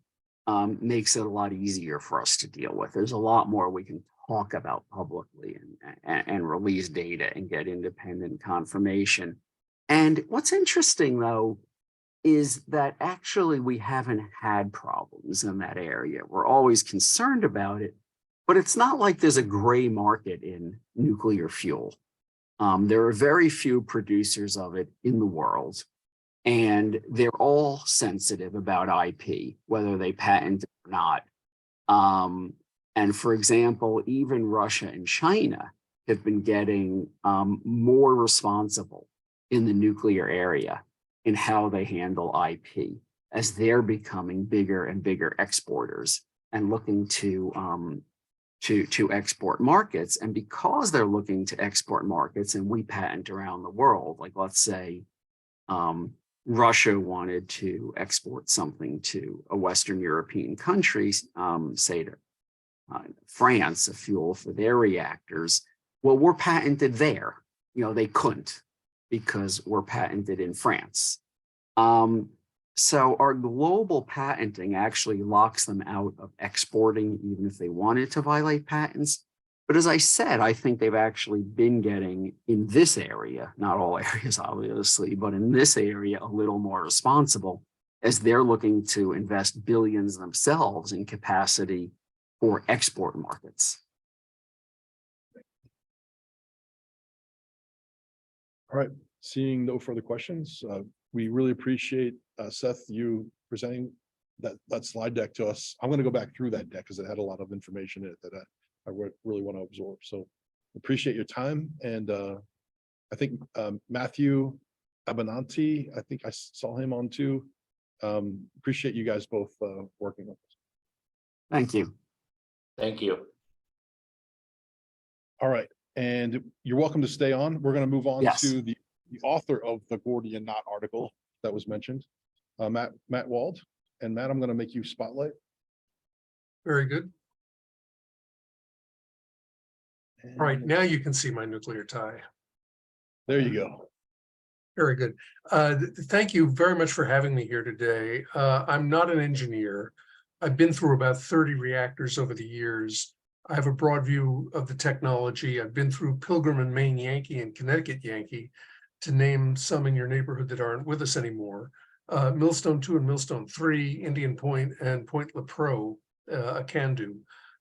makes it a lot easier for us to deal with. There's a lot more we can talk about publicly and release data and get independent confirmation. And what's interesting, though, is that actually we haven't had problems in that area. We're always concerned about it, but it's not like there's a gray market in nuclear fuel. There are very few producers of it in the world, and they're all sensitive about IP, whether they patent it or not. And for example, even Russia and China have been getting more responsible in the nuclear area in how they handle IP, as they're becoming bigger and bigger exporters and looking to export markets. And because they're looking to export markets and we patent around the world, like let's say Russia wanted to export something to a Western European country, say to France, a fuel for their reactors. Well, we're patented there. They couldn't because we're patented in France. So our global patenting actually locks them out of exporting, even if they wanted to violate patents. But as I said, I think they've actually been getting in this area, not all areas, obviously, but in this area, a little more responsible as they're looking to invest billions themselves in capacity for export markets. All right, seeing no further questions, we really appreciate Seth, you presenting that slide deck to us. I'm going to go back through that deck because it had a lot of information in it that I really want to absorb. So appreciate your time. And I think Matthew Abenanti, I think I saw him on too. Appreciate you guys both working with us. Thank you. Thank you. All right, and you're welcome to stay on. We're going to move on Yes. to the author of the Gordian knot article that was mentioned, Matt Wald. And Matt, I'm going to make you spotlight. Very good. All right, now you can see my nuclear tie. There you go. Very good. Thank you very much for having me here today. I'm not an engineer. I've been through about 30 reactors over the years. I have a broad view of the technology. I've been through Pilgrim and Maine Yankee and Connecticut Yankee, to name some in your neighborhood that aren't with us anymore. Millstone 2 and Millstone 3, Indian Point, and Point La Pro, a CANDU.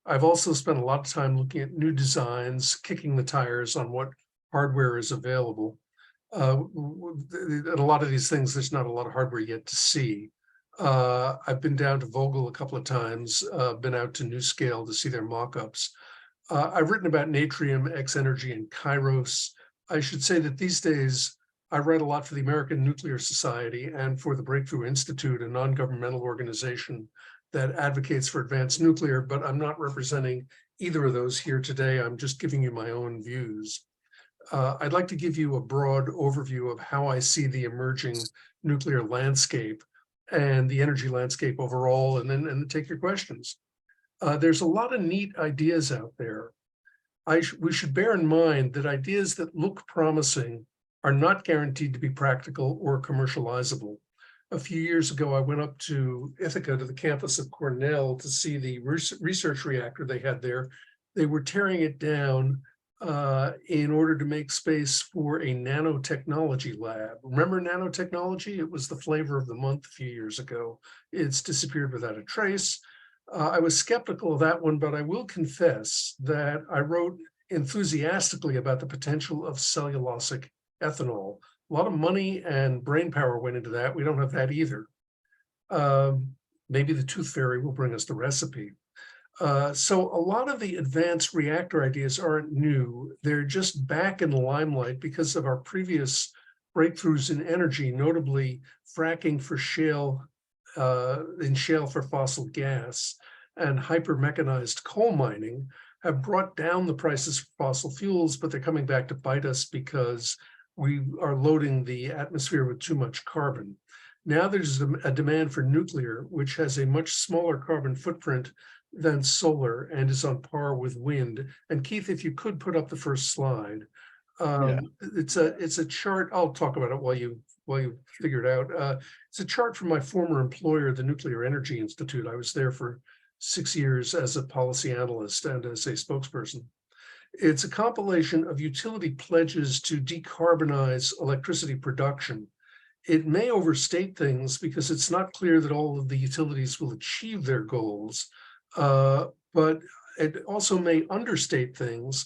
I've also spent a lot of time looking at new designs, kicking the tires on what hardware is available. And a lot of these things, there's not a lot of hardware yet to see. I've been down to Vogel a couple of times, been out to NuScale to see their mock-ups. I've written about Natrium, X-Energy, and Kairos. I should say that these days, I write a lot for the American Nuclear Society and for the Breakthrough Institute, a non-governmental organization that advocates for advanced nuclear, but I'm not representing either of those here today. I'm just giving you my own views. I'd like to give you a broad overview of how I see the emerging nuclear landscape and the energy landscape overall, and then take your questions. There's a lot of neat ideas out there. We should bear in mind that ideas that look promising are not guaranteed to be practical or commercializable. A few years ago, I went up to Ithaca, to the campus of Cornell, to see the research reactor they had there. They were tearing it down in order to make space for a nanotechnology lab. Remember nanotechnology? It was the flavor of the month a few years ago. It's disappeared without a trace. I was skeptical of that one, but I will confess that I wrote enthusiastically about the potential of cellulosic ethanol. A lot of money and brain power went into that. We don't have that either. Maybe the tooth fairy will bring us the recipe. So a lot of the advanced reactor ideas aren't new. They're just back in the limelight because of our previous breakthroughs in energy, notably fracking for shale, in shale for fossil gas, and hyper-mechanized coal mining have brought down the prices for fossil fuels, but they're coming back to bite us because we are loading the atmosphere with too much carbon. Now there's a demand for nuclear, which has a much smaller carbon footprint than solar and is on par with wind. And Keith, if you could put up the first slide. It's a chart. I'll talk about it while you figure it out. It's a chart from my former employer, the Nuclear Energy Institute. I was there for 6 years as a policy analyst and as a spokesperson. It's a compilation of utility pledges to decarbonize electricity production. It may overstate things because it's not clear that all of the utilities will achieve their goals, but it also may understate things.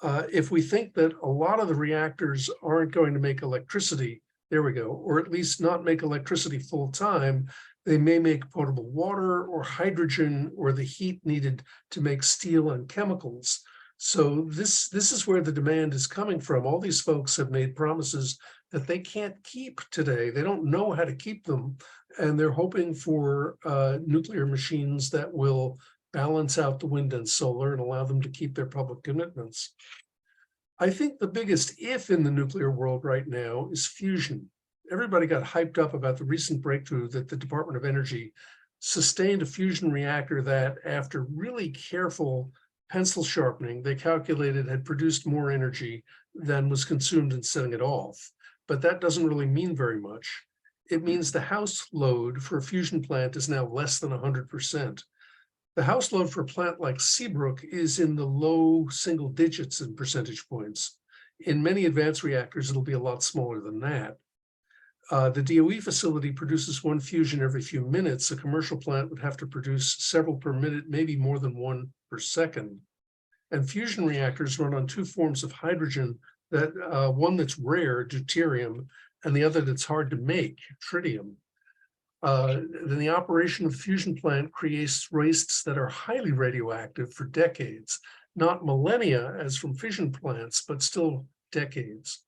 If we think that a lot of the reactors aren't going to make electricity, there we go, or at least not make electricity full time, they may make potable water or hydrogen or the heat needed to make steel and chemicals. So this is where the demand is coming from. All these folks have made promises that they can't keep today. They don't know how to keep them. And they're hoping for nuclear machines that will balance out the wind and solar and allow them to keep their public commitments. I think the biggest if in the nuclear world right now is fusion. Everybody got hyped up about the recent breakthrough that the Department of Energy sustained a fusion reactor that, after really careful pencil sharpening, they calculated had produced more energy than was consumed in setting it off. But that doesn't really mean very much. It means the house load for a fusion plant is now less than 100%. The house load for a plant like Seabrook is in the low single digits in percentage points. In many advanced reactors, it'll be a lot smaller than that. The DOE facility produces one fusion every few minutes. A commercial plant would have to produce several per minute, maybe more than one per second. And fusion reactors run on two forms of hydrogen, that one that's rare, deuterium, and the other that's hard to make, tritium. Then the operation of the fusion plant creates wastes that are highly radioactive for decades, not millennia as from fission plants, but still decades.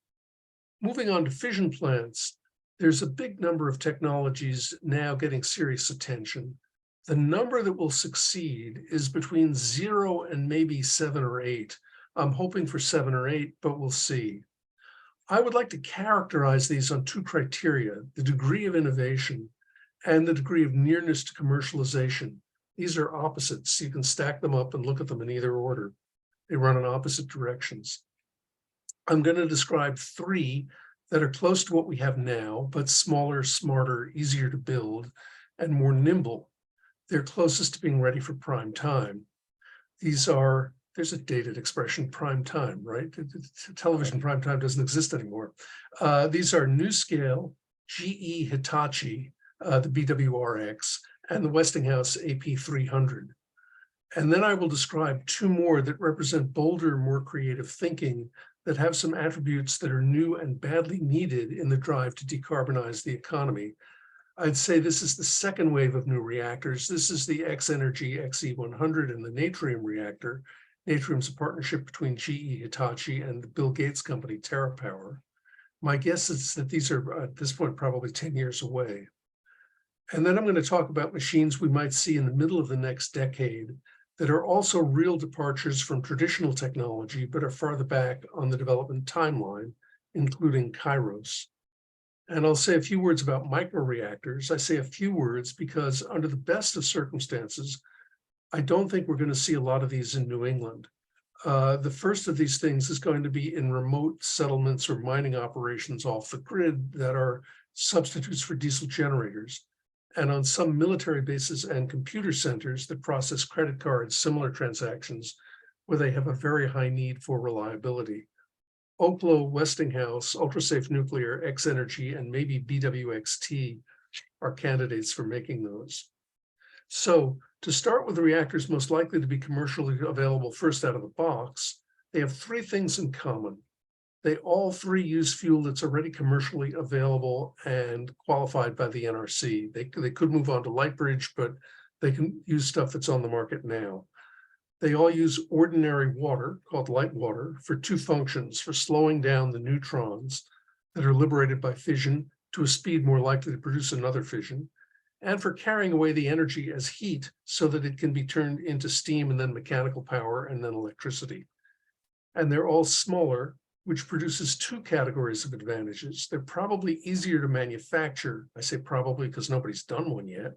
Moving on to fission plants, there's a big number of technologies now getting serious attention. The number that will succeed is between 0 and maybe 7 or 8. I'm hoping for 7 or 8, but we'll see. I would like to characterize these on two criteria: the degree of innovation and the degree of nearness to commercialization. These are opposites. You can stack them up and look at them in either order. They run in opposite directions. I'm going to describe 3 that are close to what we have now, but smaller, smarter, easier to build, and more nimble. They're closest to being ready for prime time. These are, there's a dated expression, prime time, right? Television prime time doesn't exist anymore. These are NuScale, GE Hitachi, the BWRX, and the Westinghouse AP300. And then I will describe 2 more that represent bolder, more creative thinking that have some attributes that are new and badly needed in the drive to decarbonize the economy. I'd say this is the second wave of new reactors. This is the X-Energy XE100 and the Natrium reactor. Natrium's a partnership between GE Hitachi and the Bill Gates company, TerraPower. My guess is that these are, at this point, probably 10 years away. And then I'm going to talk about machines we might see in the middle of the next decade that are also real departures from traditional technology, but are farther back on the development timeline, including Kairos. And I'll say a few words about microreactors. I say a few words because under the best of circumstances, I don't think we're going to see a lot of these in New England. The first of these things is going to be in remote settlements or mining operations off the grid that are substitutes for diesel generators, and on some military bases and computer centers that process credit cards, similar transactions, where they have a very high need for reliability. Oklo, Westinghouse, Ultrasafe Nuclear, X-Energy, and maybe BWXT are candidates for making those. So to start with the reactors most likely to be commercially available first out of the box, they have 3 things in common. They all 3 use fuel that's already commercially available and qualified by the NRC. They could move on to Lightbridge, but they can use stuff that's on the market now. They all use ordinary water, called light water, for 2 functions: for slowing down the neutrons that are liberated by fission to a speed more likely to produce another fission, and for carrying away the energy as heat so that it can be turned into steam and then mechanical power and then electricity. And they're all smaller, which produces 2 categories of advantages. They're probably easier to manufacture. I say probably because nobody's done one yet.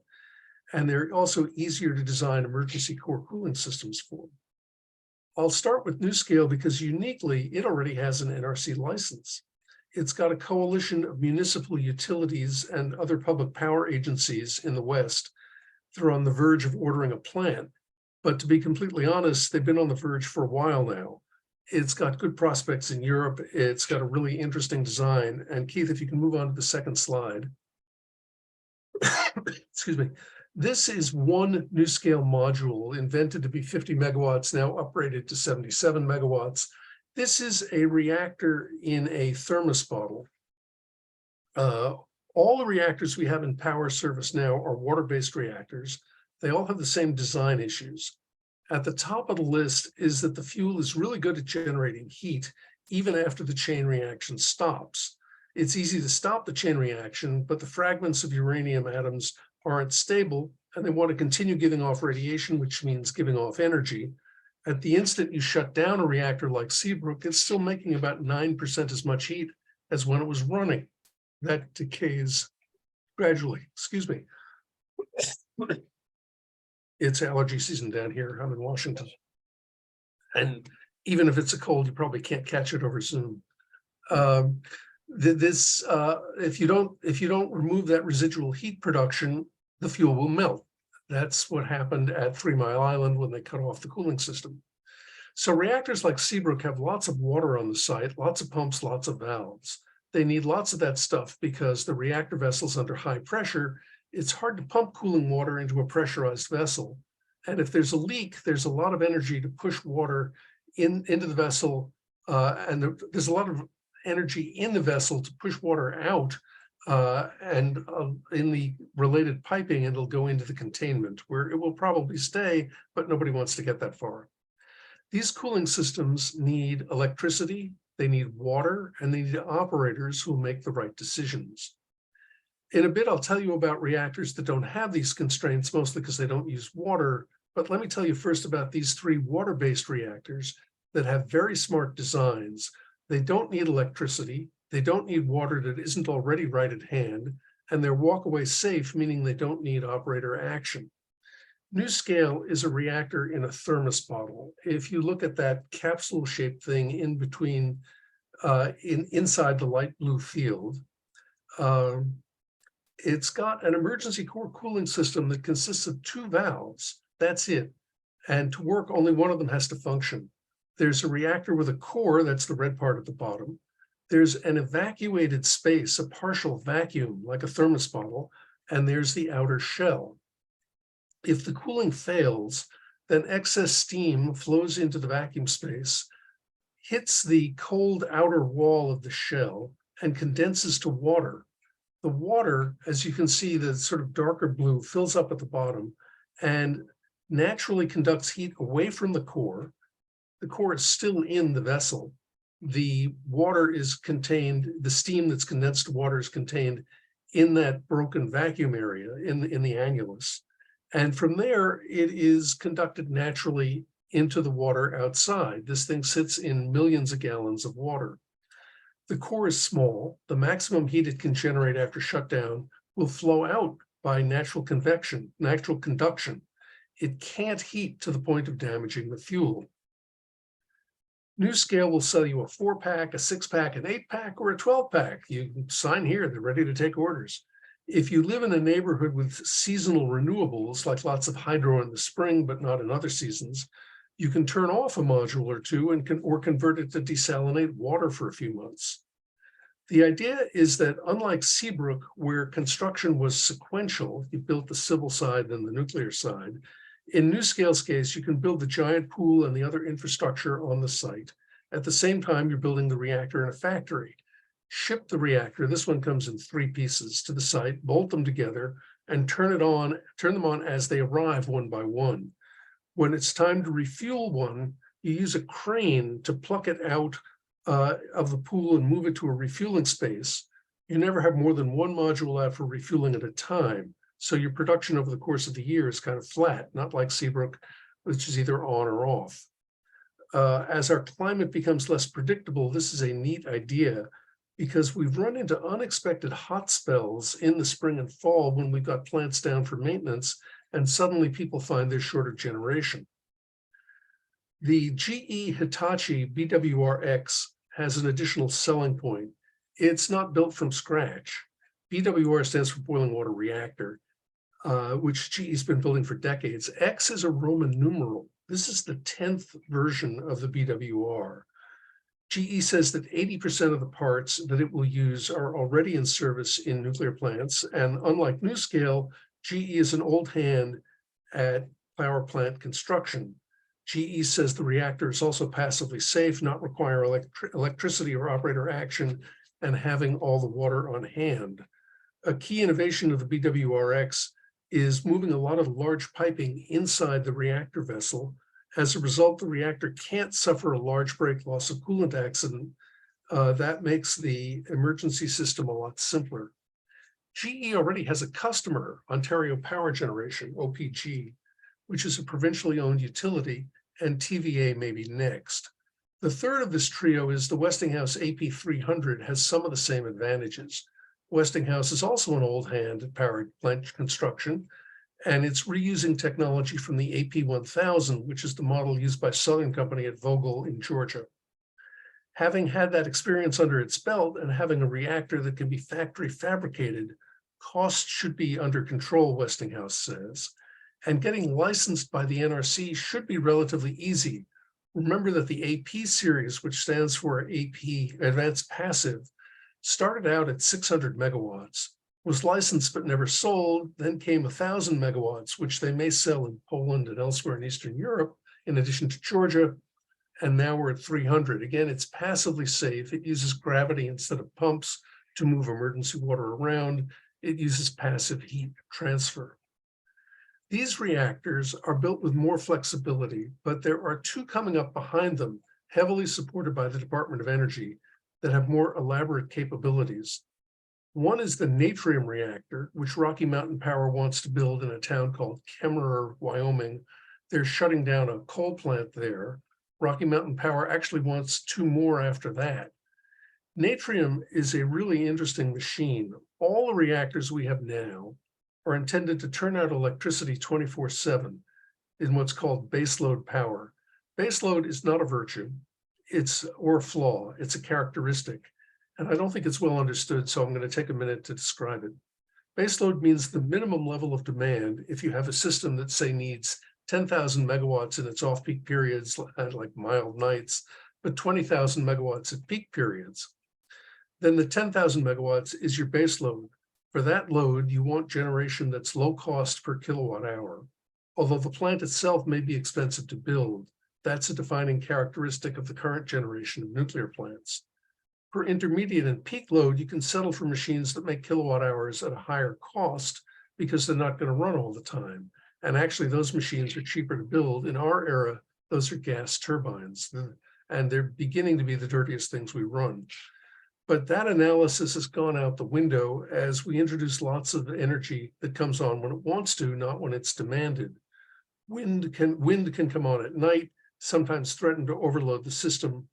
And they're also easier to design emergency core cooling systems for. I'll start with NuScale because uniquely, it already has an NRC license. It's got a coalition of municipal utilities and other public power agencies in the West. They're on the verge of ordering a plant. But to be completely honest, they've been on the verge for a while now. It's got good prospects in Europe. It's got a really interesting design. And Keith, if you can move on to the second slide. Excuse me. This is one NuScale module invented to be 50 megawatts, now uprated to 77 megawatts. This is a reactor in a thermos bottle. All the reactors we have in power service now are water-based reactors. They all have the same design issues. At the top of the list is that the fuel is really good at generating heat, even after the chain reaction stops. It's easy to stop the chain reaction, but the fragments of uranium atoms aren't stable, and they want to continue giving off radiation, which means giving off energy. At the instant you shut down a reactor like Seabrook, it's still making about 9% as much heat as when it was running. That decays gradually. Excuse me. It's allergy season down here. I'm in Washington. And even if it's a cold, you probably can't catch it over Zoom. If you don't remove that residual heat production, the fuel will melt. That's what happened at 3 Mile Island when they cut off the cooling system. So reactors like Seabrook have lots of water on the site, lots of pumps, lots of valves. They need lots of that stuff because the reactor vessel's under high pressure. It's hard to pump cooling water into a pressurized vessel. And if there's a leak, there's a lot of energy to push water into the vessel. There's a lot of energy in the vessel to push water out in the related piping, it'll go into the containment where it will probably stay, but nobody wants to get that far. These cooling systems need electricity, they need water, and they need operators who make the right decisions. In a bit, I'll tell you about reactors that don't have these constraints, mostly because they don't use water. But let me tell you first about these 3 water-based reactors that have very smart designs. They don't need electricity, they don't need water that isn't already right at hand, and they're walk-away safe, meaning they don't need operator action. NuScale is a reactor in a thermos bottle. If you look at that capsule-shaped thing in between, inside the light blue field, it's got an emergency core cooling system that consists of 2 valves. That's it. And to work, only one of them has to function. There's a reactor with a core, that's the red part at the bottom. There's an evacuated space, a partial vacuum, like a thermos bottle, and there's the outer shell. If the cooling fails, then excess steam flows into the vacuum space, hits the cold outer wall of the shell, and condenses to water. The water, as you can see, the sort of darker blue, fills up at the bottom and naturally conducts heat away from the core. The core is still in the vessel. The water is contained, the steam that's condensed to water is contained in that broken vacuum area in the annulus. And from there, it is conducted naturally into the water outside. This thing sits in millions of gallons of water. The core is small. The maximum heat it can generate after shutdown will flow out by natural convection, natural conduction. It can't heat to the point of damaging the fuel. NuScale will sell you a 4-pack, a 6-pack, an 8-pack, or a 12-pack. You can sign here, they're ready to take orders. If you live in a neighborhood with seasonal renewables, like lots of hydro in the spring, but not in other seasons, you can turn off a module or two and or convert it to desalinate water for a few months. The idea is that unlike Seabrook, where construction was sequential, you built the civil side, then the nuclear side, in NuScale's case, you can build the giant pool and the other infrastructure on the site. At the same time, you're building the reactor in a factory. Ship the reactor, this one comes in 3 pieces, to the site, bolt them together, and turn them on as they arrive one by one. When it's time to refuel one, you use a crane to pluck it out of the pool and move it to a refueling space. You never have more than 1 module out for refueling at a time. So your production over the course of the year is kind of flat, not like Seabrook, which is either on or off. As our climate becomes less predictable, this is a neat idea because we've run into unexpected hot spells in the spring and fall when we've got plants down for maintenance, and suddenly people find they're short of generation. The GE Hitachi BWRX has an additional selling point. It's not built from scratch. BWR stands for boiling water reactor, which GE's been building for decades. X is a Roman numeral. This is the 10th version of the BWR. GE says that 80% of the parts that it will use are already in service in nuclear plants. And unlike NuScale, GE is an old hand at power plant construction. GE says the reactor is also passively safe, not require electricity or operator action, and having all the water on hand. A key innovation of the BWRX is moving a lot of large piping inside the reactor vessel. As a result, the reactor can't suffer a large break loss of coolant accident. That makes the emergency system a lot simpler. GE already has a customer, Ontario Power Generation, OPG, which is a provincially owned utility, and TVA may be next. The third of this trio is the Westinghouse AP300 has some of the same advantages. Westinghouse is also an old hand at power plant construction, and it's reusing technology from the AP1000, which is the model used by Southern Company at Vogtle in Georgia. Having had that experience under its belt and having a reactor that can be factory fabricated, costs should be under control, Westinghouse says. And getting licensed by the NRC should be relatively easy. Remember that the AP series, which stands for AP, Advanced Passive, started out at 600 megawatts, was licensed but never sold, then came 1,000 megawatts, which they may sell in Poland and elsewhere in Eastern Europe, in addition to Georgia, and now we're at 300. Again, it's passively safe. It uses gravity instead of pumps to move emergency water around. It uses passive heat transfer. These reactors are built with more flexibility, but there are two coming up behind them, heavily supported by the Department of Energy, that have more elaborate capabilities. One is the natrium reactor, which Rocky Mountain Power wants to build in a town called Kemmerer, Wyoming. They're shutting down a coal plant there. Rocky Mountain Power actually wants 2 more after that. Natrium is a really interesting machine. All the reactors we have now are intended to turn out electricity 24/7 in what's called baseload power. Baseload is not a virtue, or a flaw, it's a characteristic. And I don't think it's well understood, so I'm going to take a minute to describe it. Baseload means the minimum level of demand if you have a system that, say, needs 10,000 megawatts in its off-peak periods, like mild nights, but 20,000 megawatts at peak periods. Then the 10,000 megawatts is your baseload. For that load, you want generation that's low cost per kilowatt hour. Although the plant itself may be expensive to build, that's a defining characteristic of the current generation of nuclear plants. For intermediate and peak load, you can settle for machines that make kilowatt hours at a higher cost because they're not going to run all the time. And actually, those machines are cheaper to build. In our era, those are gas turbines, and they're beginning to be the dirtiest things we run. But that analysis has gone out the window as we introduce lots of energy that comes on when it wants to, not when it's demanded. Wind can come on at night, sometimes threaten to overload the system.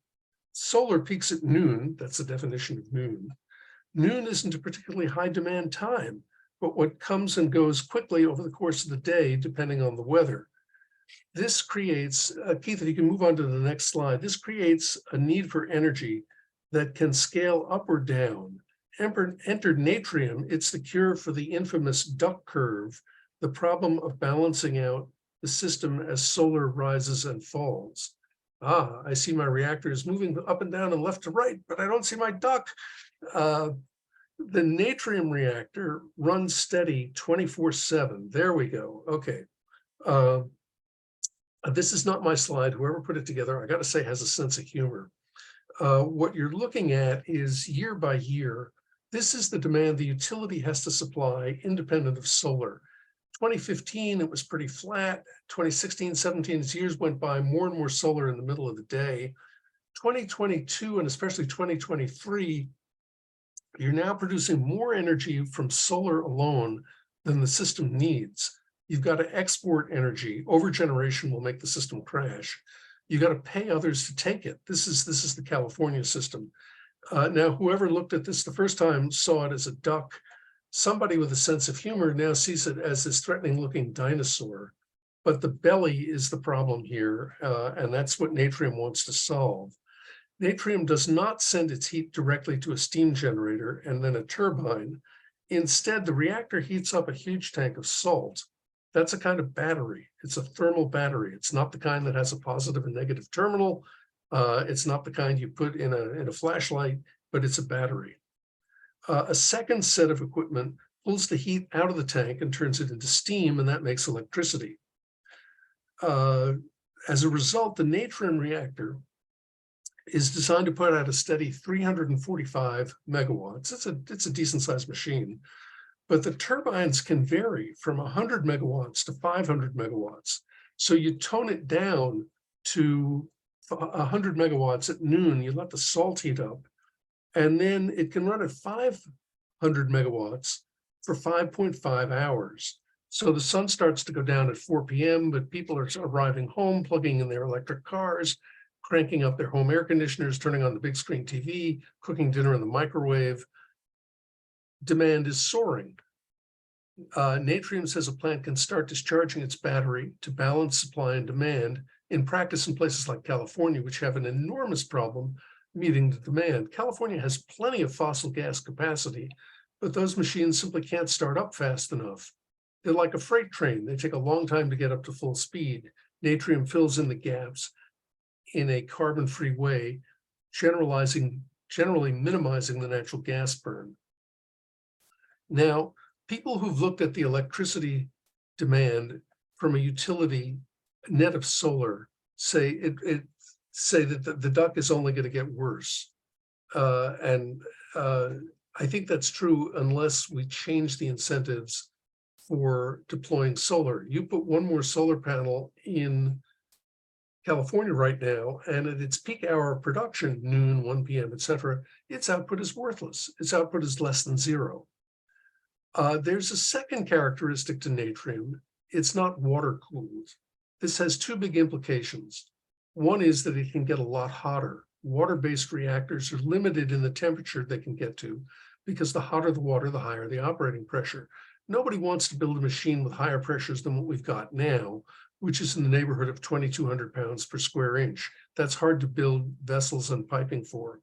Solar peaks at noon, that's the definition of noon. Noon isn't a particularly high demand time, but what comes and goes quickly over the course of the day, depending on the weather. This creates, Keith, if you can move on to the next slide, this creates a need for energy that can scale up or down. Enter natrium, it's the cure for the infamous duck curve, the problem of balancing out the system as solar rises and falls. I see my reactors moving up and down and left to right, but I don't see my duck. The natrium reactor runs steady 24/7. There we go. Okay. This is not my slide. Whoever put it together, I got to say, has a sense of humor. What you're looking at is year by year. This is the demand the utility has to supply independent of solar. 2015, it was pretty flat. 2016, 17, as years went by, more and more solar in the middle of the day. 2022, and especially 2023, you're now producing more energy from solar alone than the system needs. You've got to export energy. Overgeneration will make the system crash. You got to pay others to take it. This is the California system. Now, whoever looked at this the first time saw it as a duck. Somebody with a sense of humor now sees it as this threatening looking dinosaur, but the belly is the problem here, and that's what natrium wants to solve. Natrium does not send its heat directly to a steam generator and then a turbine. Instead, the reactor heats up a huge tank of salt. That's a kind of battery. It's a thermal battery. It's not the kind that has a positive and negative terminal. It's not the kind you put in a flashlight, but it's a battery. A second set of equipment pulls the heat out of the tank and turns it into steam, and that makes electricity. As a result, the natrium reactor is designed to put out a steady 345 megawatts. It's a decent sized machine, but the turbines can vary from 100 megawatts to 500 megawatts. So you tone it down to 100 megawatts at noon, you let the salt heat up, and then it can run at 500 megawatts for 5.5 hours. So the sun starts to go down at 4 p.m., but people are arriving home, plugging in their electric cars, cranking up their home air conditioners, turning on the big screen TV, cooking dinner in the microwave. Demand is soaring. Natrium says a plant can start discharging its battery to balance supply and demand. In practice, in places like California, which have an enormous problem meeting the demand. California has plenty of fossil gas capacity, but those machines simply can't start up fast enough. They're like a freight train. They take a long time to get up to full speed. Natrium fills in the gaps in a carbon-free way, generally minimizing the natural gas burn. Now, people who've looked at the electricity demand from a utility net of solar say that the duck is only going to get worse. I think that's true unless we change the incentives for deploying solar. You put one more solar panel in California right now, and at its peak hour of production, noon, 1 p.m., et cetera, its output is worthless. Its output is less than zero. There's a second characteristic to natrium. It's not water cooled. This has two big implications. One is that it can get a lot hotter. Water-based reactors are limited in the temperature they can get to because the hotter the water, the higher the operating pressure. Nobody wants to build a machine with higher pressures than what we've got now, which is in the neighborhood of 2,200 pounds per square inch. That's hard to build vessels and piping for.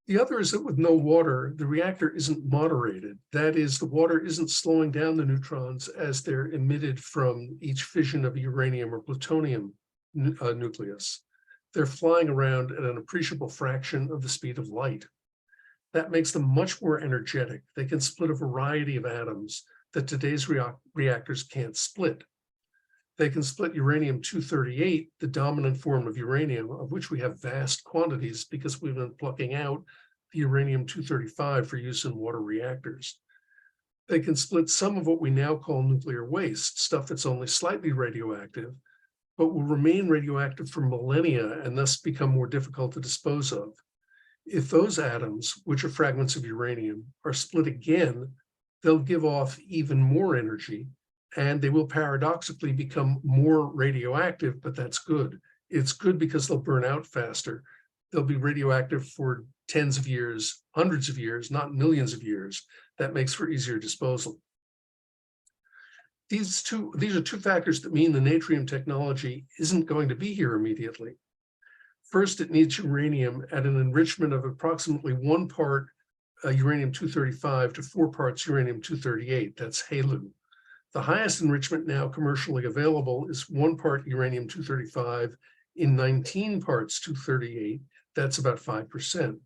The other is that with no water, the reactor isn't moderated. That is, the water isn't slowing down the neutrons as they're emitted from each fission of a uranium or plutonium nucleus. They're flying around at an appreciable fraction of the speed of light. That makes them much more energetic. They can split a variety of atoms that today's reactors can't split. They can split uranium-238, the dominant form of uranium, of which we have vast quantities because we've been plucking out the uranium-235 for use in water reactors. They can split some of what we now call nuclear waste, stuff that's only slightly radioactive, but will remain radioactive for millennia and thus become more difficult to dispose of. If those atoms, which are fragments of uranium, are split again, they'll give off even more energy, and they will paradoxically become more radioactive, but that's good. It's good because they'll burn out faster. They'll be radioactive for tens of years, hundreds of years, not millions of years. That makes for easier disposal. These are two factors that mean the natrium technology isn't going to be here immediately. First, it needs uranium at an enrichment of approximately 1 part uranium-235 to 4 parts uranium-238. That's HALEU. The highest enrichment now commercially available is 1 part uranium-235 in 19 parts 238. That's about 5%.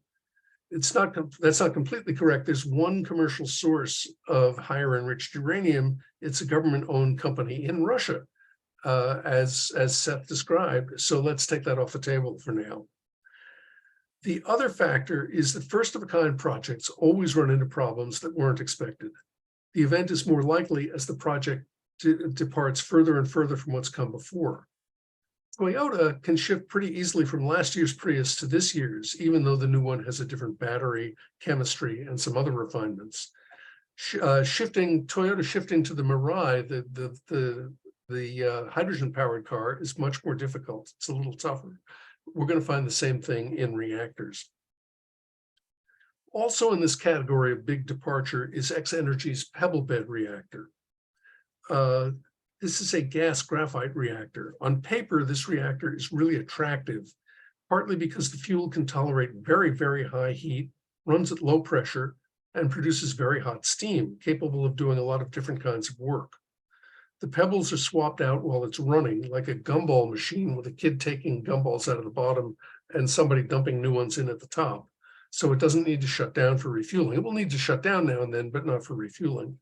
That's not completely correct. There's one commercial source of higher enriched uranium. It's a government-owned company in Russia, as Seth described. So let's take that off the table for now. The other factor is that first-of-a-kind projects always run into problems that weren't expected. The event is more likely as the project departs further and further from what's come before. Toyota can shift pretty easily from last year's Prius to this year's, even though the new one has a different battery, chemistry, and some other refinements. Toyota shifting to the Mirai, the hydrogen-powered car, is much more difficult. It's a little tougher. We're going to find the same thing in reactors. Also in this category of big departure is X-Energy's pebble bed reactor. This is a gas graphite reactor. On paper, this reactor is really attractive, partly because the fuel can tolerate very, very high heat, runs at low pressure, and produces very hot steam, capable of doing a lot of different kinds of work. The pebbles are swapped out while it's running, like a gumball machine with a kid taking gumballs out of the bottom and somebody dumping new ones in at the top. So it doesn't need to shut down for refueling. It will need to shut down now and then, but not for refueling.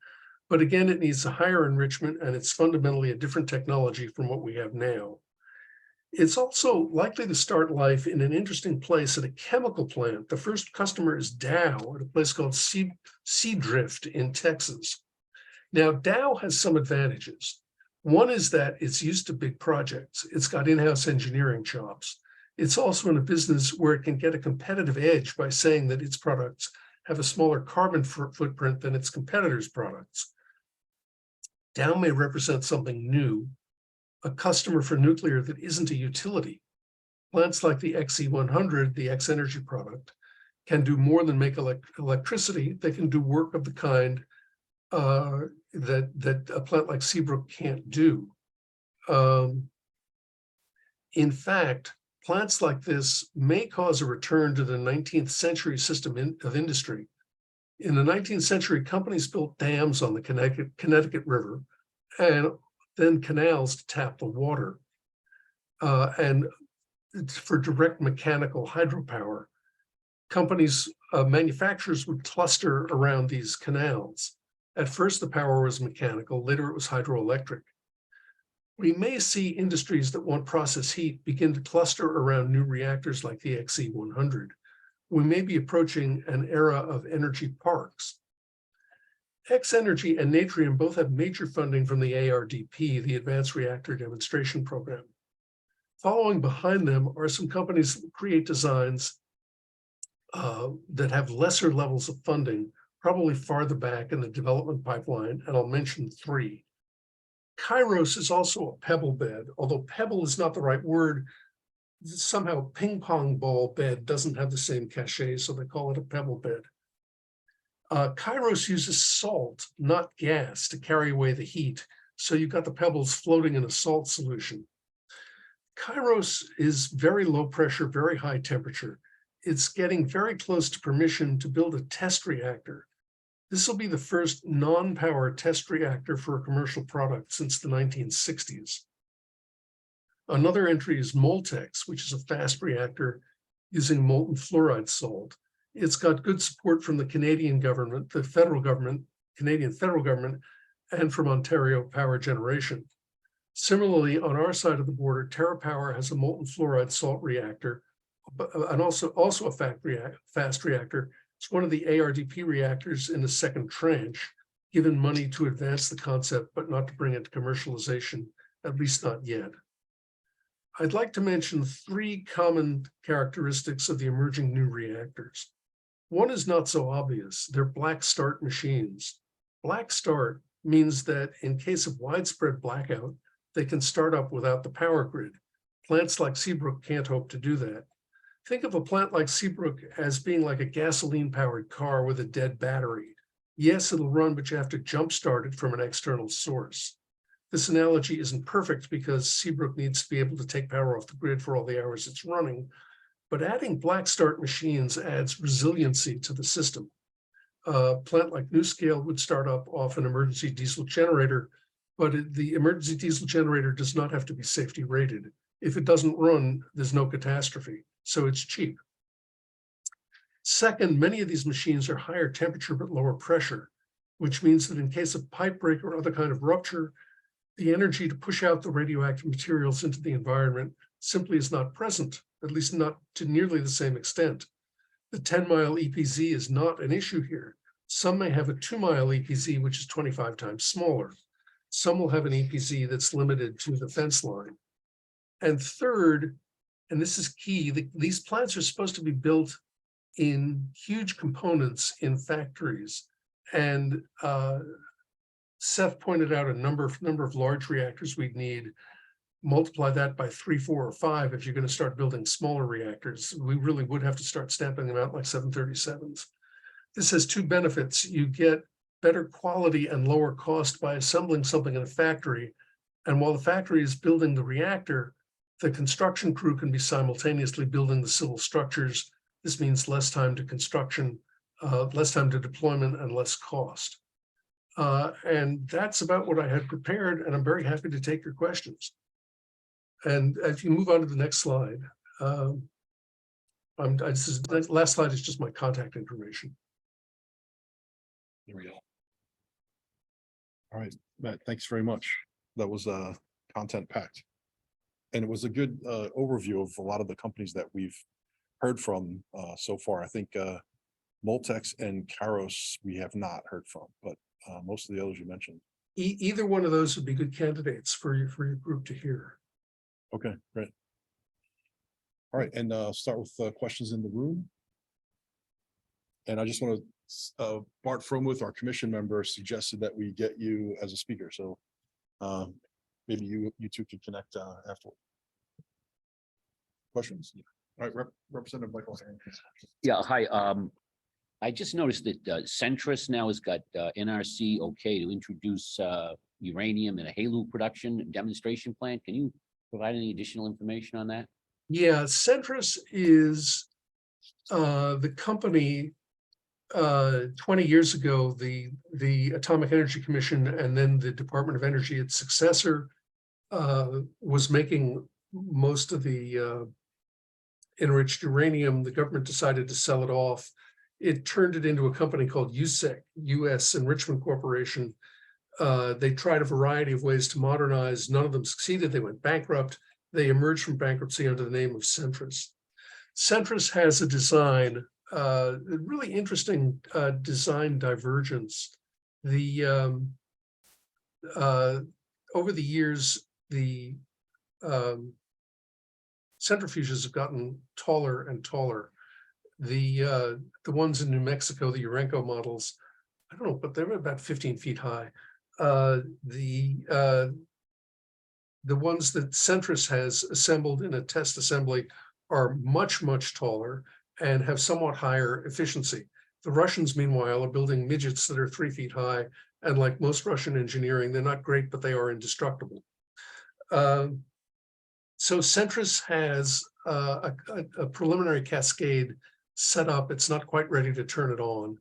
But again, it needs a higher enrichment, and it's fundamentally a different technology from what we have now. It's also likely to start life in an interesting place at a chemical plant. The first customer is Dow at a place called Seadrift in Texas. Now, Dow has some advantages. One is that it's used to big projects. It's got in-house engineering chops. It's also in a business where it can get a competitive edge by saying that its products have a smaller carbon footprint than its competitors' products. Dow may represent something new, a customer for nuclear that isn't a utility. Plants like the XE100, the X-Energy product, can do more than make electricity. They can do work of the kind that a plant like Seabrook can't do. In fact, plants like this may cause a return to the 19th century system of industry. In the 19th century, companies built dams on the Connecticut River and then canals to tap the water. And for direct mechanical hydropower, manufacturers would cluster around these canals. At first, the power was mechanical, later it was hydroelectric. We may see industries that want process heat begin to cluster around new reactors like the XE100. We may be approaching an era of energy parks. X-Energy and Natrium both have major funding from the ARDP, the Advanced Reactor Demonstration Program. Following behind them are some companies that create designs that have lesser levels of funding, probably farther back in the development pipeline, and I'll mention 3. Kairos is also a pebble bed, although pebble is not the right word. Somehow ping pong ball bed doesn't have the same cachet, so they call it a pebble bed. Kairos uses salt, not gas, to carry away the heat. So you've got the pebbles floating in a salt solution. Kairos is very low pressure, very high temperature. It's getting very close to permission to build a test reactor. This will be the first non-power test reactor for a commercial product since the 1960s. Another entry is Moltex, which is a fast reactor using molten fluoride salt. It's got good support from the Canadian government, the federal government, Canadian federal government, and from Ontario Power Generation. Similarly, on our side of the border, TerraPower has a molten fluoride salt reactor, and also a fast reactor. It's one of the ARDP reactors in the second tranche, given money to advance the concept, but not to bring it to commercialization, at least not yet. I'd like to mention 3 common characteristics of the emerging new reactors. One is not so obvious. They're black start machines. Black start means that in case of widespread blackout, they can start up without the power grid. Plants like Seabrook can't hope to do that. Think of a plant like Seabrook as being like a gasoline-powered car with a dead battery. Yes, it'll run, but you have to jumpstart it from an external source. This analogy isn't perfect because Seabrook needs to be able to take power off the grid for all the hours it's running, but adding black start machines adds resiliency to the system. A plant like NewScale would start up off an emergency diesel generator, but the emergency diesel generator does not have to be safety rated. If it doesn't run, there's no catastrophe, so it's cheap. Second, many of these machines are higher temperature but lower pressure, which means that in case of pipe break or other kind of rupture, the energy to push out the radioactive materials into the environment simply is not present, at least not to nearly the same extent. The 10-mile EPZ is not an issue here. Some may have a 2-mile EPZ, which is 25 times smaller. Some will have an EPZ that's limited to the fence line. And third, and this is key, these plants are supposed to be built in huge components in factories. And Seth pointed out a number of large reactors we'd need. Multiply that by 3, 4, or 5 if you're going to start building smaller reactors. We really would have to start stamping them out like 737s. This has 2 benefits. You get better quality and lower cost by assembling something in a factory. And while the factory is building the reactor, the construction crew can be simultaneously building the civil structures. This means less time to construction, less time to deployment, and less cost. And that's about what I had prepared, and I'm very happy to take your questions. And if you move on to the next slide, the last slide is just my contact information. There we go. All right, Matt, thanks very much. That was content packed. And it was a good overview of a lot of the companies that we've heard from so far. I think Moltex and Kairos we have not heard from, but most of the others you mentioned. Either one of those would be good candidates for your group to hear. Okay, great. All right, and start with questions in the room. And I just want to, Bart Fromuth, our commission member, suggested that we get you as a speaker. So maybe you two can connect after. Questions? All right, Representative Michael. Yeah, hi. I just noticed that Centrus now has got NRC okay to introduce uranium in a HALEU production demonstration plant. Can you provide any additional information on that? Yeah, Centrus is the company 20 years ago, the Atomic Energy Commission and then the Department of Energy, its successor, was making most of the enriched uranium. The government decided to sell it off. It turned it into a company called USEC, U.S. Enrichment Corporation. They tried a variety of ways to modernize. None of them succeeded. They went bankrupt. They emerged from bankruptcy under the name of Centrus. Centrus has a design, a really interesting design divergence. Over the years, the centrifuges have gotten taller and taller. The ones in New Mexico, the Urenco models, I don't know, but they're about 15 feet high. The ones that Centrus has assembled in a test assembly are much, much taller and have somewhat higher efficiency. The Russians, meanwhile, are building midgets that are 3 feet high, and like most Russian engineering, they're not great, but they are indestructible. So Centrus has a preliminary cascade set up. It's not quite ready to turn it on.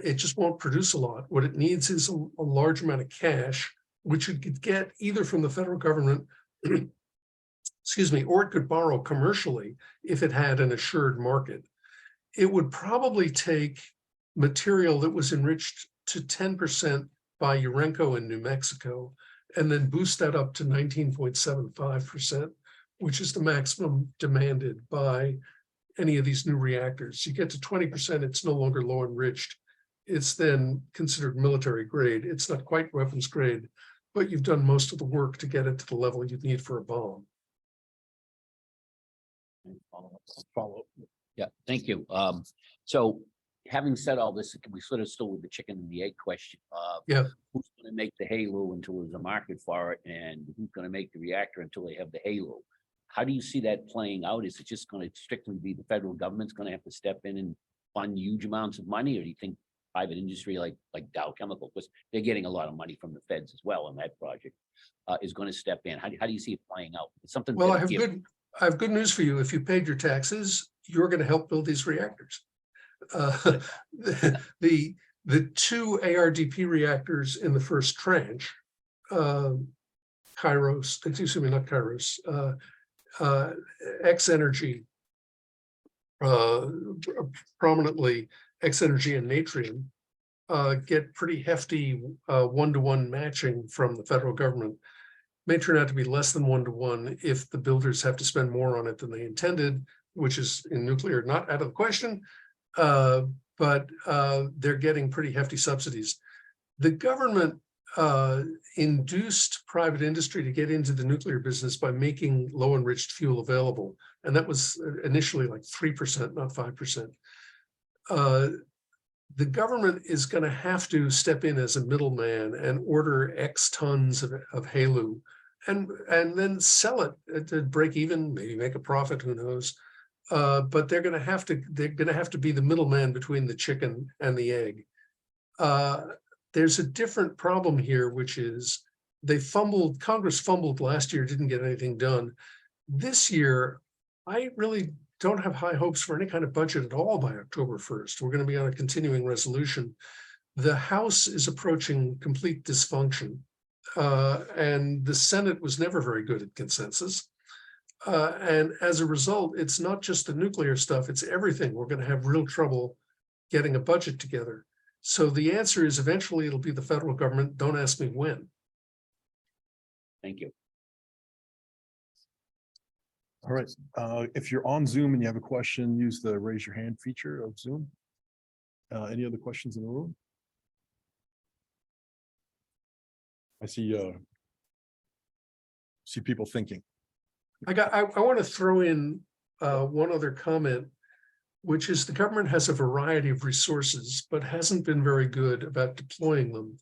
It just won't produce a lot. What it needs is a large amount of cash, which it could get either from the federal government, excuse me, or it could borrow commercially if it had an assured market. It would probably take material that was enriched to 10% by Urenco in New Mexico, and then boost that up to 19.75%, which is the maximum demanded by any of these new reactors. You get to 20%, it's no longer low enriched. It's then considered military grade. It's not quite weapons grade, but you've done most of the work to get it to the level you need for a bomb. Follow. Yeah, thank you. So having said all this, we sort of still with the chicken and the egg question. Yeah. Who's going to make the HALO until there's a market for it, and who's going to make the reactor until they have the HALO? How do you see that playing out? Is it just going to strictly be the federal government's going to have to step in and fund huge amounts of money, or do you think private industry like Dow Chemical, because they're getting a lot of money from the feds as well on that project, is going to step in? How do you see it playing out? It's something. Well, I have good news for you. If you paid your taxes, you're going to help build these reactors. The two ARDP reactors in the first tranche, Kairos, excuse me, not Kairos, X Energy, prominently X Energy and Natrium, get pretty hefty one-to-one matching from the federal government. May turn out to be less than 1-to-1 if the builders have to spend more on it than they intended, which is in nuclear not out of the question, but they're getting pretty hefty subsidies. The government induced private industry to get into the nuclear business by making low enriched fuel available. And that was initially like 3%, not 5%. The government is going to have to step in as a middleman and order X tons of HALEU and then sell it to break even, maybe make a profit, who knows. But they're going to have to be the middleman between the chicken and the egg. There's a different problem here, which is Congress fumbled last year, didn't get anything done. This year, I really don't have high hopes for any kind of budget at all by October 1st. We're going to be on a continuing resolution. The House is approaching complete dysfunction, and the Senate was never very good at consensus. And as a result, it's not just the nuclear stuff, it's everything. We're going to have real trouble getting a budget together. So the answer is eventually it'll be the federal government. Don't ask me when. Thank you. All right. If you're on Zoom and you have a question, use the raise your hand feature of Zoom. Any other questions in the room? I see people thinking. I want to throw in one other comment, which is the government has a variety of resources, but hasn't been very good about deploying them.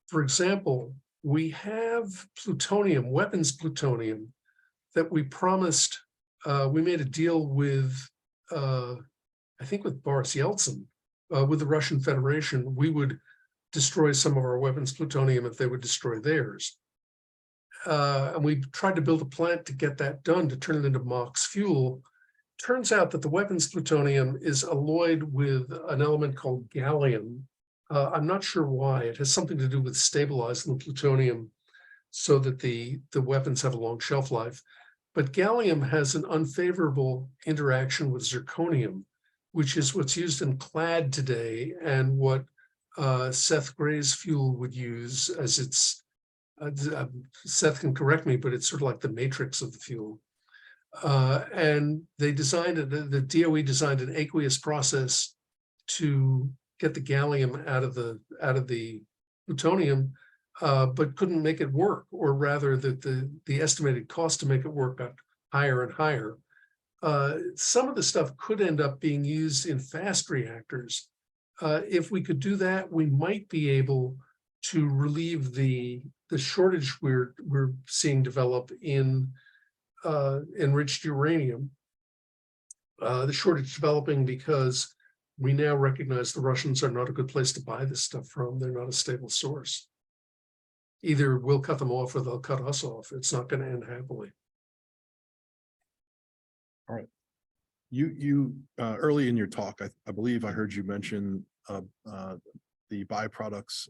For example, we have plutonium, weapons plutonium, that we promised. We made a deal with, I think with Boris Yeltsin, with the Russian Federation. We would destroy some of our weapons plutonium if they would destroy theirs. And we tried to build a plant to get that done, to turn it into MOX fuel. turns out that the weapons plutonium is alloyed with an element called gallium. I'm not sure why. It has something to do with stabilizing the plutonium so that the weapons have a long shelf life. But gallium has an unfavorable interaction with zirconium, which is what's used in clad today and what Seth Grae's fuel would use as its, Seth can correct me, but it's sort of like the matrix of the fuel. And they designed it, the DOE designed an aqueous process to get the gallium out of the plutonium, but couldn't make it work, or rather that the estimated cost to make it work got higher and higher. Some of the stuff could end up being used in fast reactors. If we could do that, we might be able to relieve the shortage we're seeing develop in enriched uranium. The shortage developing because we now recognize the Russians are not a good place to buy this stuff from. They're not a stable source. Either we'll cut them off or they'll cut us off. It's not going to end happily. All right. You early in your talk, I believe I heard you mention the byproducts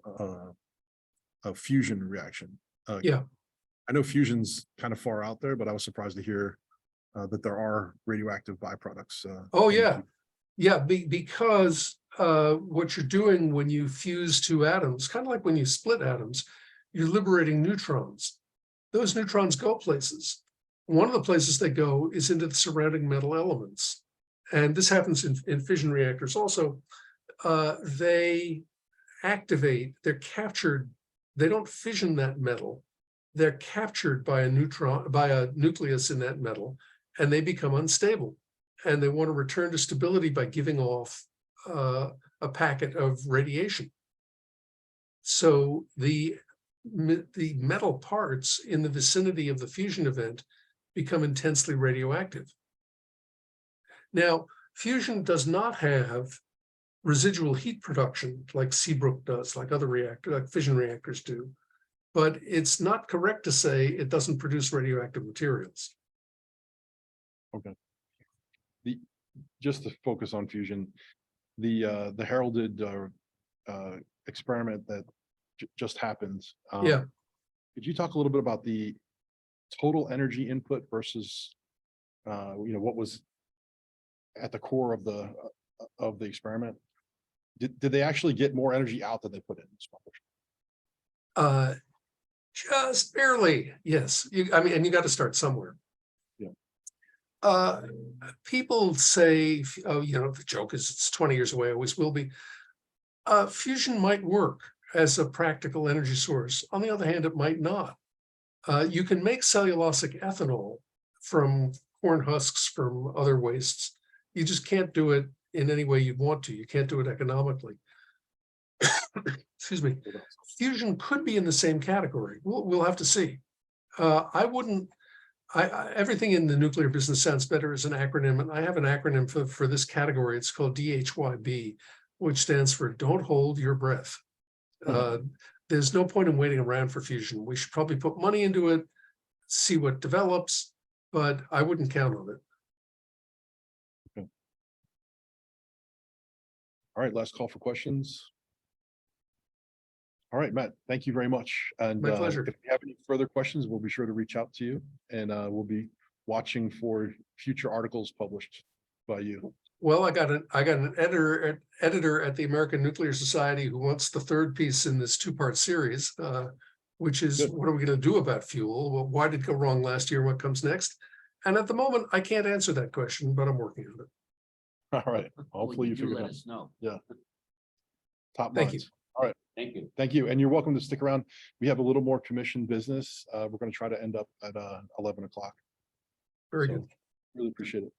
of fusion reaction. Yeah. I know fusion's kind of far out there, but I was surprised to hear that there are radioactive byproducts. Oh, yeah. Yeah, because what you're doing when you fuse two atoms, kind of like when you split atoms, you're liberating neutrons. Those neutrons go places. One of the places they go is into the surrounding metal elements. And this happens in fission reactors also. They activate, they're captured, they don't fission that metal. They're captured by a neutron, by a nucleus in that metal, and they become unstable. And they want to return to stability by giving off a packet of radiation. So the metal parts in the vicinity of the fusion event become intensely radioactive. Now, fusion does not have residual heat production like Seabrook does, like other reactors, like fission reactors do. But it's not correct to say it doesn't produce radioactive materials. Okay. Just to focus on fusion, the heralded experiment that just happened. Yeah. Could you talk a little bit about the total energy input versus, what was at the core of the experiment? Did they actually get more energy out than they put in? Just barely, yes. And you got to start somewhere. Yeah. People say, oh, the joke is it's 20 years away, always will be. Fusion might work as a practical energy source. On the other hand, it might not. You can make cellulosic ethanol from corn husks, from other wastes. You just can't do it in any way you'd want to. You can't do it economically. Excuse me. Fusion could be in the same category. We'll have to see. Everything in the nuclear business sounds better as an acronym, and I have an acronym for this category. It's called DHYB, which stands for Don't Hold Your Breath. There's no point in waiting around for fusion. We should probably put money into it, see what develops, but I wouldn't count on it. Okay. All right, last call for questions. All right, Matt, thank you very much. And My pleasure. If you have any further questions, we'll be sure to reach out to you, and we'll be watching for future articles published by you. Well, I got an editor at the American Nuclear Society who wants the third piece in this two-part series, which is Good. What are we going to do about fuel? Well, why did it go wrong last year? What comes next? And at the moment, I can't answer that question, but I'm working on it. All right, hopefully you do figure it let out. us know. Yeah. Top Thank minds. you. All right. Thank you. Thank you. And you're welcome to stick around. We have a little more commission business. We're going to try to end up at 11 o'clock. Very So, good. Really appreciate it.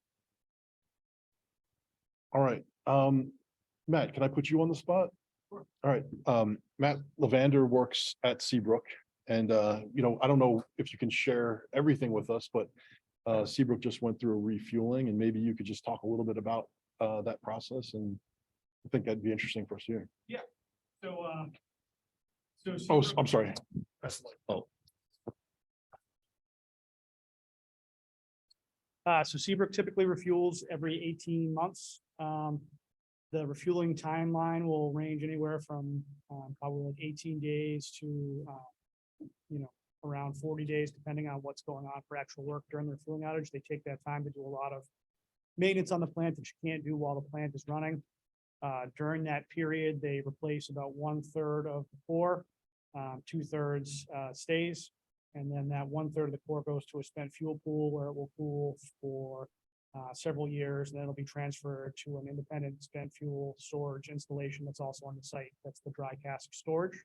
All right. Matt, can I put you on the spot? All right. Matt Levander works at Seabrook, and I don't know if you can share everything with us, but Seabrook just went through a refueling, and maybe you could just talk a little bit about that process, and I think that'd be interesting for us to hear. Yeah. So, Oh, I'm sorry. Oh, So Seabrook typically refuels every 18 months. The refueling timeline will range anywhere from probably like 18 days to, around 40 days, depending on what's going on for actual work during the refueling outage. They take that time to do a lot of maintenance on the plant that you can't do while the plant is running. During that period, they replace about 1/3 of the core, 2/3 stays. And then that 1/3 of the core goes to a spent fuel pool where it will cool for several years, and then it'll be transferred to an independent spent fuel storage installation that's also on the site. That's the dry cask storage.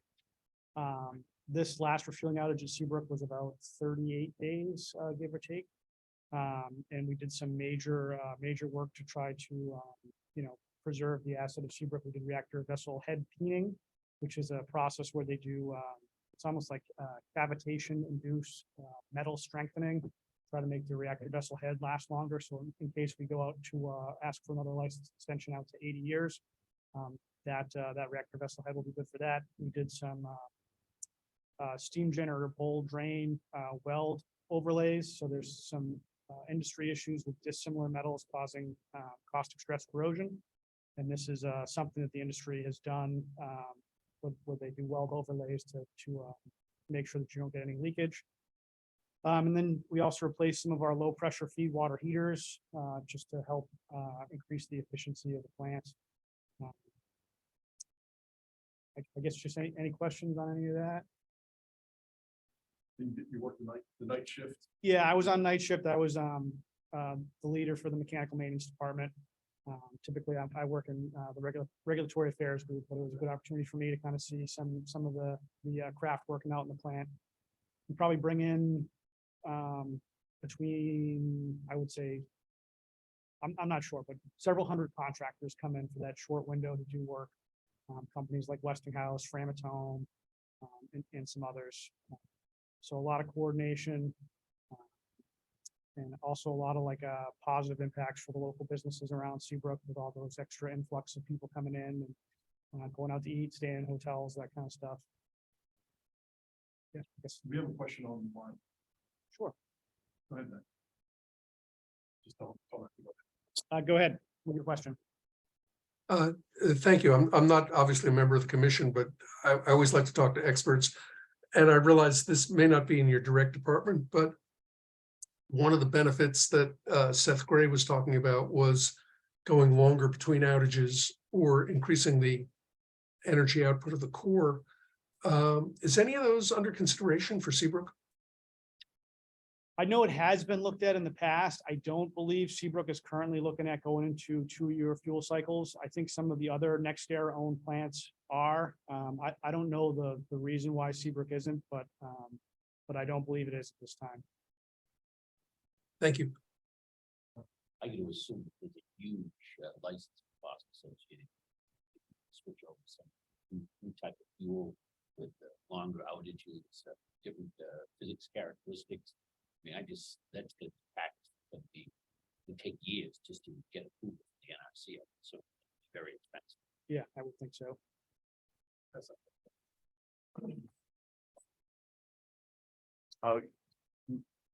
This last refueling outage at Seabrook was about 38 days, give or take. And we did some major work to try to, preserve the asset of Seabrook. We did reactor vessel head peening, which is a process where they do, it's almost like cavitation induced metal strengthening, try to make the reactor vessel head last longer. So in case we go out to ask for another license extension out to 80 years, that reactor vessel head will be good for that. We did some steam generator bowl drain weld overlays. So there's some industry issues with dissimilar metals causing caustic stress corrosion. And this is something that the industry has done where they do weld overlays to make sure that you don't get any leakage. And then we also replaced some of our low pressure feed water heaters just to help increase the efficiency of the plant. I guess just any questions on any of that? You work the night shift. Yeah, I was on night shift. I was the leader for the mechanical maintenance department. Typically, I work in the regulatory affairs group, but it was a good opportunity for me to kind of see some of the craft working out in the plant. We probably bring in between, I would say, I'm not sure, but several hundred contractors come in for that short window to do work. Companies like Westinghouse, Framatome, and some others. So a lot of coordination. And also a lot of positive impacts for the local businesses around Seabrook with all those extra influx of people coming in and going out to eat, staying in hotels, that kind of stuff. Yeah, I guess. We have a question online. Sure. Go ahead, man. Just tell Go ahead with your question. Thank you. I'm not obviously a member of the commission, but I always like to talk to experts. And I realize this may not be in your direct department, but one of the benefits that Seth Grae was talking about was going longer between outages or increasing the energy output of the core. Is any of those under consideration for Seabrook? I know it has been looked at in the past. I don't believe Seabrook is currently looking at going into 2-year fuel cycles. I think some of the other NextAir owned plants are. I don't know the reason why Seabrook isn't, but I don't believe it is at this time. Thank you. I can assume there's a huge license cost associated. Switch over some new type of fuel with longer outages, different physics characteristics. I mean, that's the fact of it take years just to get approval from the NRC. So it's very expensive. Yeah, I would think so.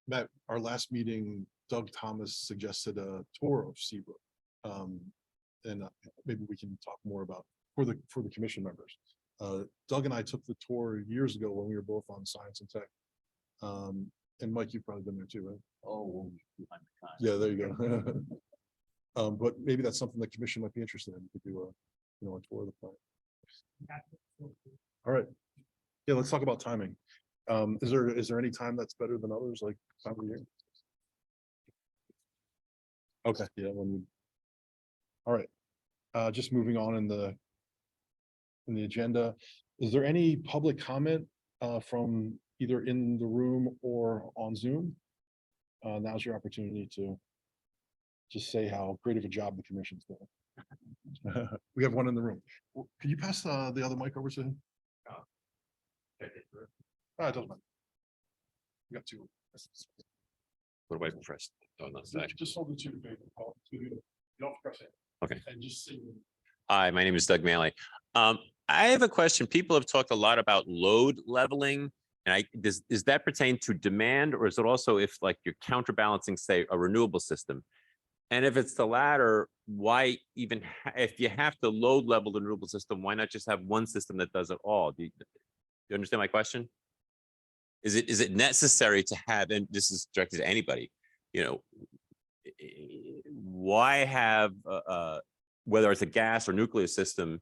Matt, our last meeting, Doug Thomas suggested a tour of Seabrook. And maybe we can talk more about for the commission members. Doug and I took the tour years ago when we were both on Science and Tech. And Mike, you've probably been there too, right? Oh, 200 times. Yeah, there you go. But maybe that's something the commission might be interested in. We could do a tour of the plant. All right. Yeah, let's talk about timing. Is there any time that's better than others, like time of year? Okay, yeah, all right. Just moving on in the agenda. Is there any public comment from either in the room or on Zoom? Now's your opportunity to just say how great of a job the commission's doing. We have one in the room. Could you pass the other mic over to him? It doesn't matter. We got two. What away from first on that side. Just hold the two. You don't press it. Okay. And just say. Hi, my name is Doug Maley. I have a question. People have talked a lot about load leveling And does that pertain to demand, or is it also if like you're counterbalancing, say, a renewable system? And if it's the latter, why even, if you have to load level the renewable system, why not just have one system that does it all? Do you understand my question? Is it necessary to have, and this is directed to anybody, you know, why have, whether it's a gas or nuclear system,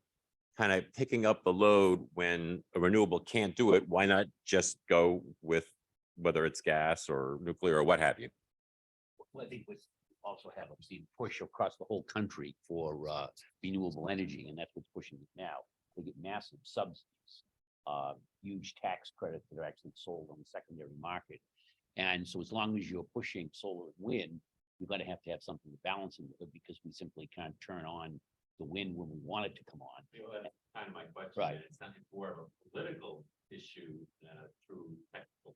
kind of picking up the load when a renewable can't do it? Why not just go with whether it's gas or nuclear or what have you? Well, I think we also have obviously push across the whole country for renewable energy, and that's what's pushing it now. They get massive subsidies, huge tax credits that are actually sold on the secondary market. And so as long as you're pushing solar and wind, you're going to have something to balance it with, because we simply can't turn on the wind when we want it to come on. That's kind of my question. Right. It's not more of a political issue than a true technical.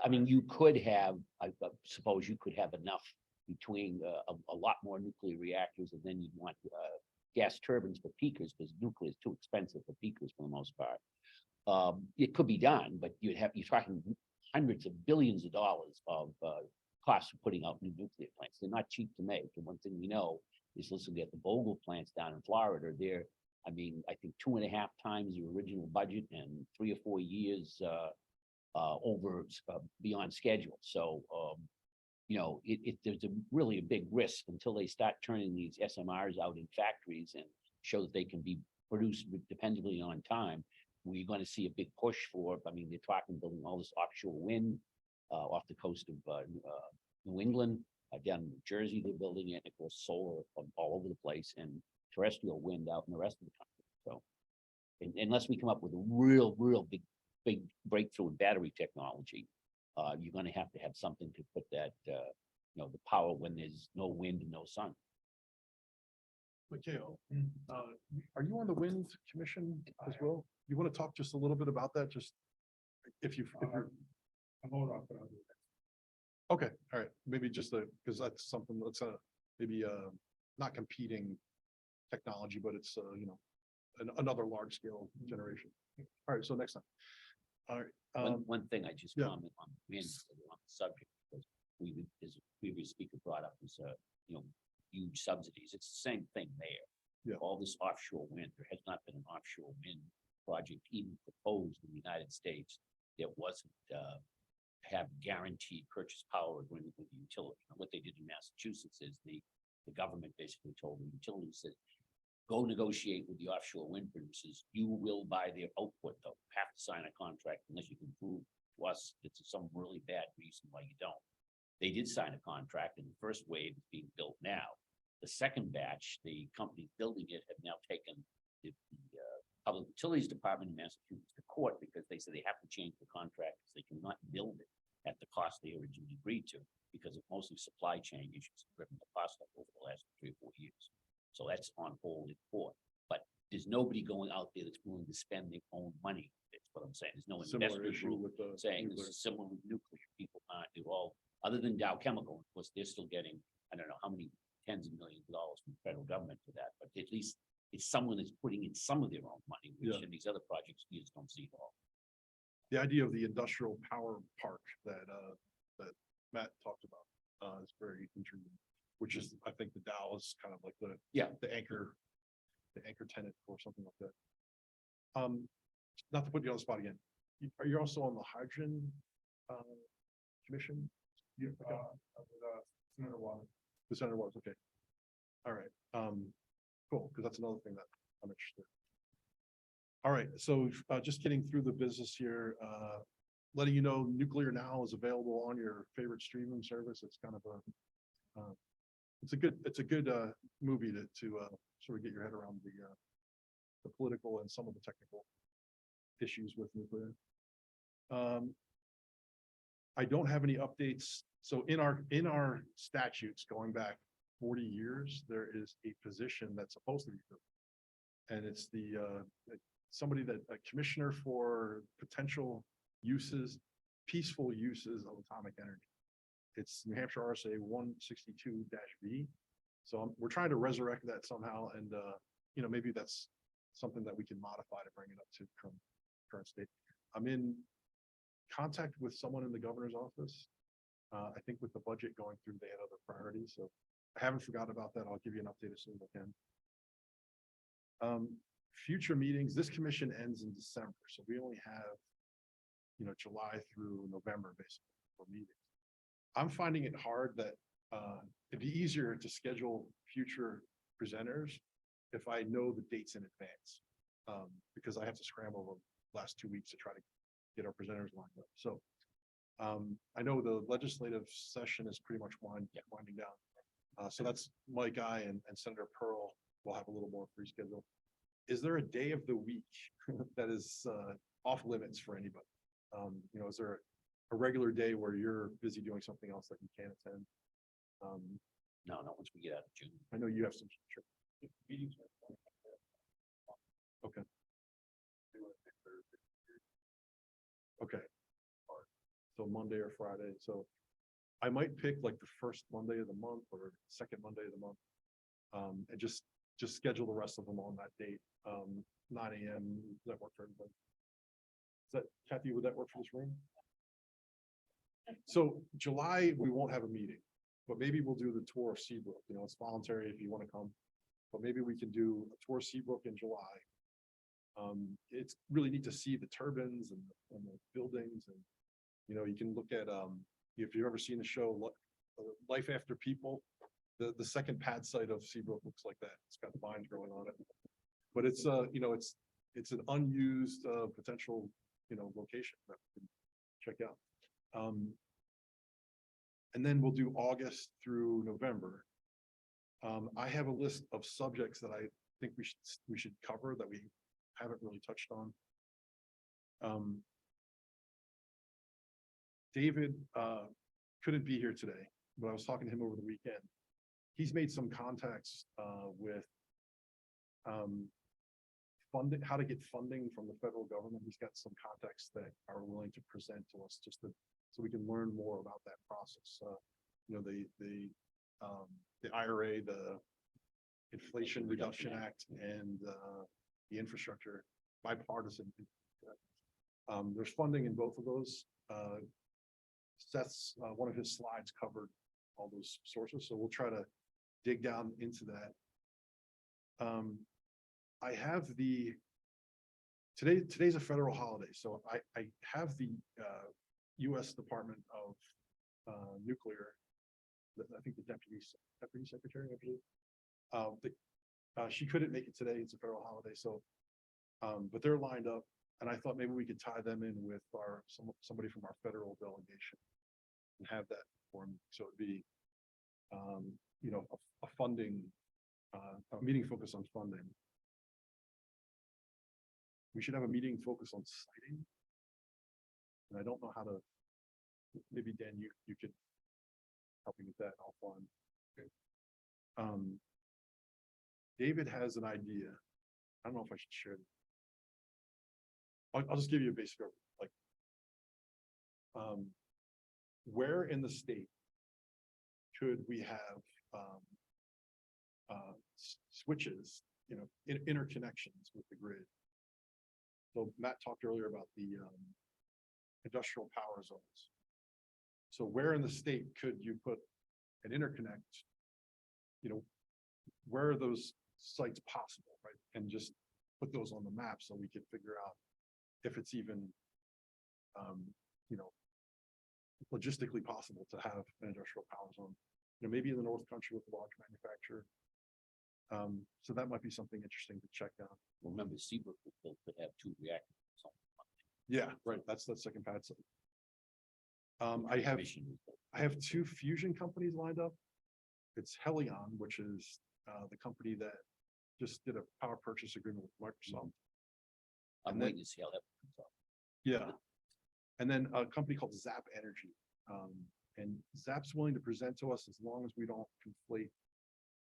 I mean, you could have, I suppose you could have enough between a lot more nuclear reactors, and then you'd want gas turbines for peakers, because nuclear is too expensive for peakers for the most part. It could be done, but you're talking hundreds of billions of dollars of costs for putting out new nuclear plants. They're not cheap to make. And one thing we know is, listen, at the Vogtle plants down in Florida, they're, I mean, I think 2.5 times the original budget and 3 or 4 years over beyond schedule. So, you know, there's really a big risk until they start turning these SMRs out in factories and show that they can be produced dependably on time. We're going to see a big push for, I mean, they're talking building all this offshore wind off the coast of New England, down in New Jersey, they're building it, and of course, solar all over the place, and terrestrial wind out in the rest of the country. So, unless we come up with a real big breakthrough in battery technology, you're going to have something to put that, you know, the power when there's no wind and no sun. Mikhail, are you on the Wind Commission as well? You want to talk just a little bit about that? Just if you're. Okay, all right, maybe just because that's something that's maybe not competing technology, but it's you know, another large scale generation. All right, so next time. All right. One thing I just yeah. comment on wind on the subject, because as a previous speaker brought up, is you know, huge subsidies. It's the same thing there. Yeah. All this offshore wind, there has not been an offshore wind project even proposed in the United States that wasn't have guaranteed purchase power agreement with the utility. And what they did in Massachusetts is the government basically told the utilities that, go negotiate with the offshore wind producers. You will buy their output, though. You have to sign a contract unless you can prove to us it's some really bad reason why you don't. They did sign a contract, and the first wave is being built now. The second batch, the companies building it have now taken the Public Utilities Department in Massachusetts to court, because they said they have to change the contract because they cannot build it at the cost they originally agreed to, because of mostly supply chain issues driven the cost up over the last 3 or 4 years. So that's on hold in court. But there's nobody going out there that's willing to spend their own money. That's what I'm saying. There's no Similar investor issue group with the saying nuclear. this is similar with nuclear. People aren't at all, other than Dow Chemical. Of course, they're still getting, I don't know how many tens of millions of dollars from the federal government for that. But at least it's someone that's putting in some of their own money, which in these other projects you just don't see at all. The idea of the industrial power park that Matt talked about is very intriguing, which is, I think, the Dow is kind of like the anchor tenant or something like that. Not to put you on the spot again, are you also on the hydrogen commission? Senator Wald. The Senator Wald, okay. All right, cool, because that's another thing that I'm interested in. All right, so just getting through the business here, letting you know Nuclear Now is available on your favorite streaming service. It's kind of a it's a good movie to sort of get your head around the political and some of the technical issues with nuclear. I don't have any updates. So in our statutes going back 40 years, there is a position that's supposed to be filled, and it's the somebody that a commissioner for potential uses, peaceful uses of atomic energy. It's New Hampshire RSA 162-B. So we're trying to resurrect that somehow, and you know, maybe that's something that we can modify to bring it up to current state. I'm in contact with someone in the governor's office. I think with the budget going through, they had other priorities, so I haven't forgotten about that. I'll give you an update as soon as I can. Future meetings, this commission ends in December, so we only have, July through November basically for meetings. I'm finding it hard that it'd be easier to schedule future presenters if I know the dates in advance, because I have to scramble the last 2 weeks to try to get our presenters lined up. So I know the legislative session is pretty much winding down. So that's my guy and Senator Pearl will have a little more free schedule. Is there a day of the week that is off limits for anybody? Is there a regular day where you're busy doing something else that you can't attend? No, once we get out of June. I know you have some meetings. Okay. Okay. So Monday or Friday. So I might pick like the first Monday of the month or second Monday of the month. And just schedule the rest of them on that date. 9 a.m. Does that work for everybody? Kathy, would that work for this room? So July, we won't have a meeting, but maybe we'll do the tour of Seabrook. It's voluntary if you want to come, but maybe we can do a tour of Seabrook in July. It's really neat to see the turbines and the buildings, and you can look at if you've ever seen the show Life After People, the second pad site of Seabrook looks like that. It's got vines growing on it, but it's it's an unused potential location that we can check out. And then we'll do August through November. I have a list of subjects that I think we should cover that we haven't really touched on. David couldn't be here today, but I was talking to him over the weekend. He's made some contacts with funding, how to get funding from the federal government. He's got some contacts that are willing to present to us so we can learn more about that process. The IRA, the Inflation Reduction Act, and the infrastructure bipartisan. There's funding in both of those. Seth's one of his slides covered all those sources, so we'll try to dig down into that. I have today's a federal holiday, so I have the U.S. Department of Nuclear, I think the deputy secretary, I believe. She couldn't make it today. It's a federal holiday, so but they're lined up, and I thought maybe we could tie them in with somebody from our federal delegation and have that form. So it'd be a funding, a meeting focused on funding. We should have a meeting focused on siting. And I don't know how to, maybe Dan, you could help me with that offline. Okay. David has an idea. I don't know if I should share it. I'll just give you a basic, where in the state could we have switches, interconnections with the grid? So Matt talked earlier about the industrial power zones. So where in the state could you put an interconnect? Where are those sites possible, right? And just put those on the map so we can figure out if it's even, logistically possible to have an industrial power zone. Maybe in the North Country with a large manufacturer. So that might be something interesting to check out. Remember, Seabrook was built to have 2 reactors. Yeah, right. That's the second pad site. I have 2 fusion companies lined up. It's Helion, which is the company that just did a power purchase agreement with Microsoft. I'm waiting to see how that comes out. Yeah. And then a company called Zap Energy. And Zap's willing to present to us as long as we don't conflate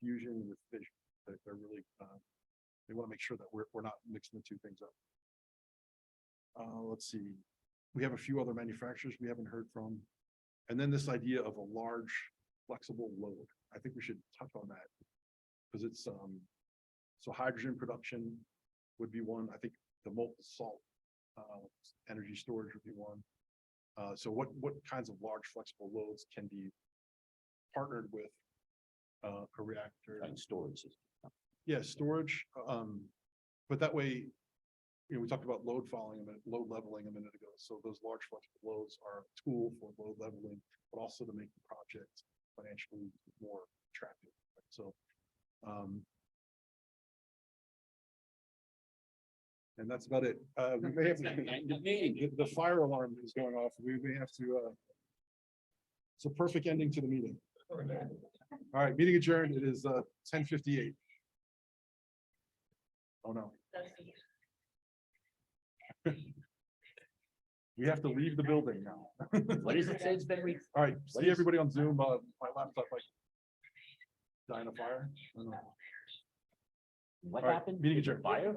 fusion with fission. They're really, they want to make sure that we're not mixing the 2 things up. Let's see. We have a few other manufacturers we haven't heard from. And then this idea of a large flexible load. I think we should touch on that because it's, so hydrogen production would be one. I think the molten salt energy storage would be one. So what kinds of large flexible loads can be partnered with a reactor? And storage system. Yeah, storage, but that way, we talked about load following, load leveling a minute ago. So those large flexible loads are a tool for load leveling, but also to make the project financially more attractive. Right? So, and that's about it. We may have the fire alarm is going off. We may have to. It's a perfect ending to the meeting. All right, meeting adjourned. It is 10:58. Oh no. We have to leave the building now. What does it say? It's been All right, see everybody on Zoom. My laptop like dying of fire. I don't know. what All right, happened? meeting adjourned. Fire?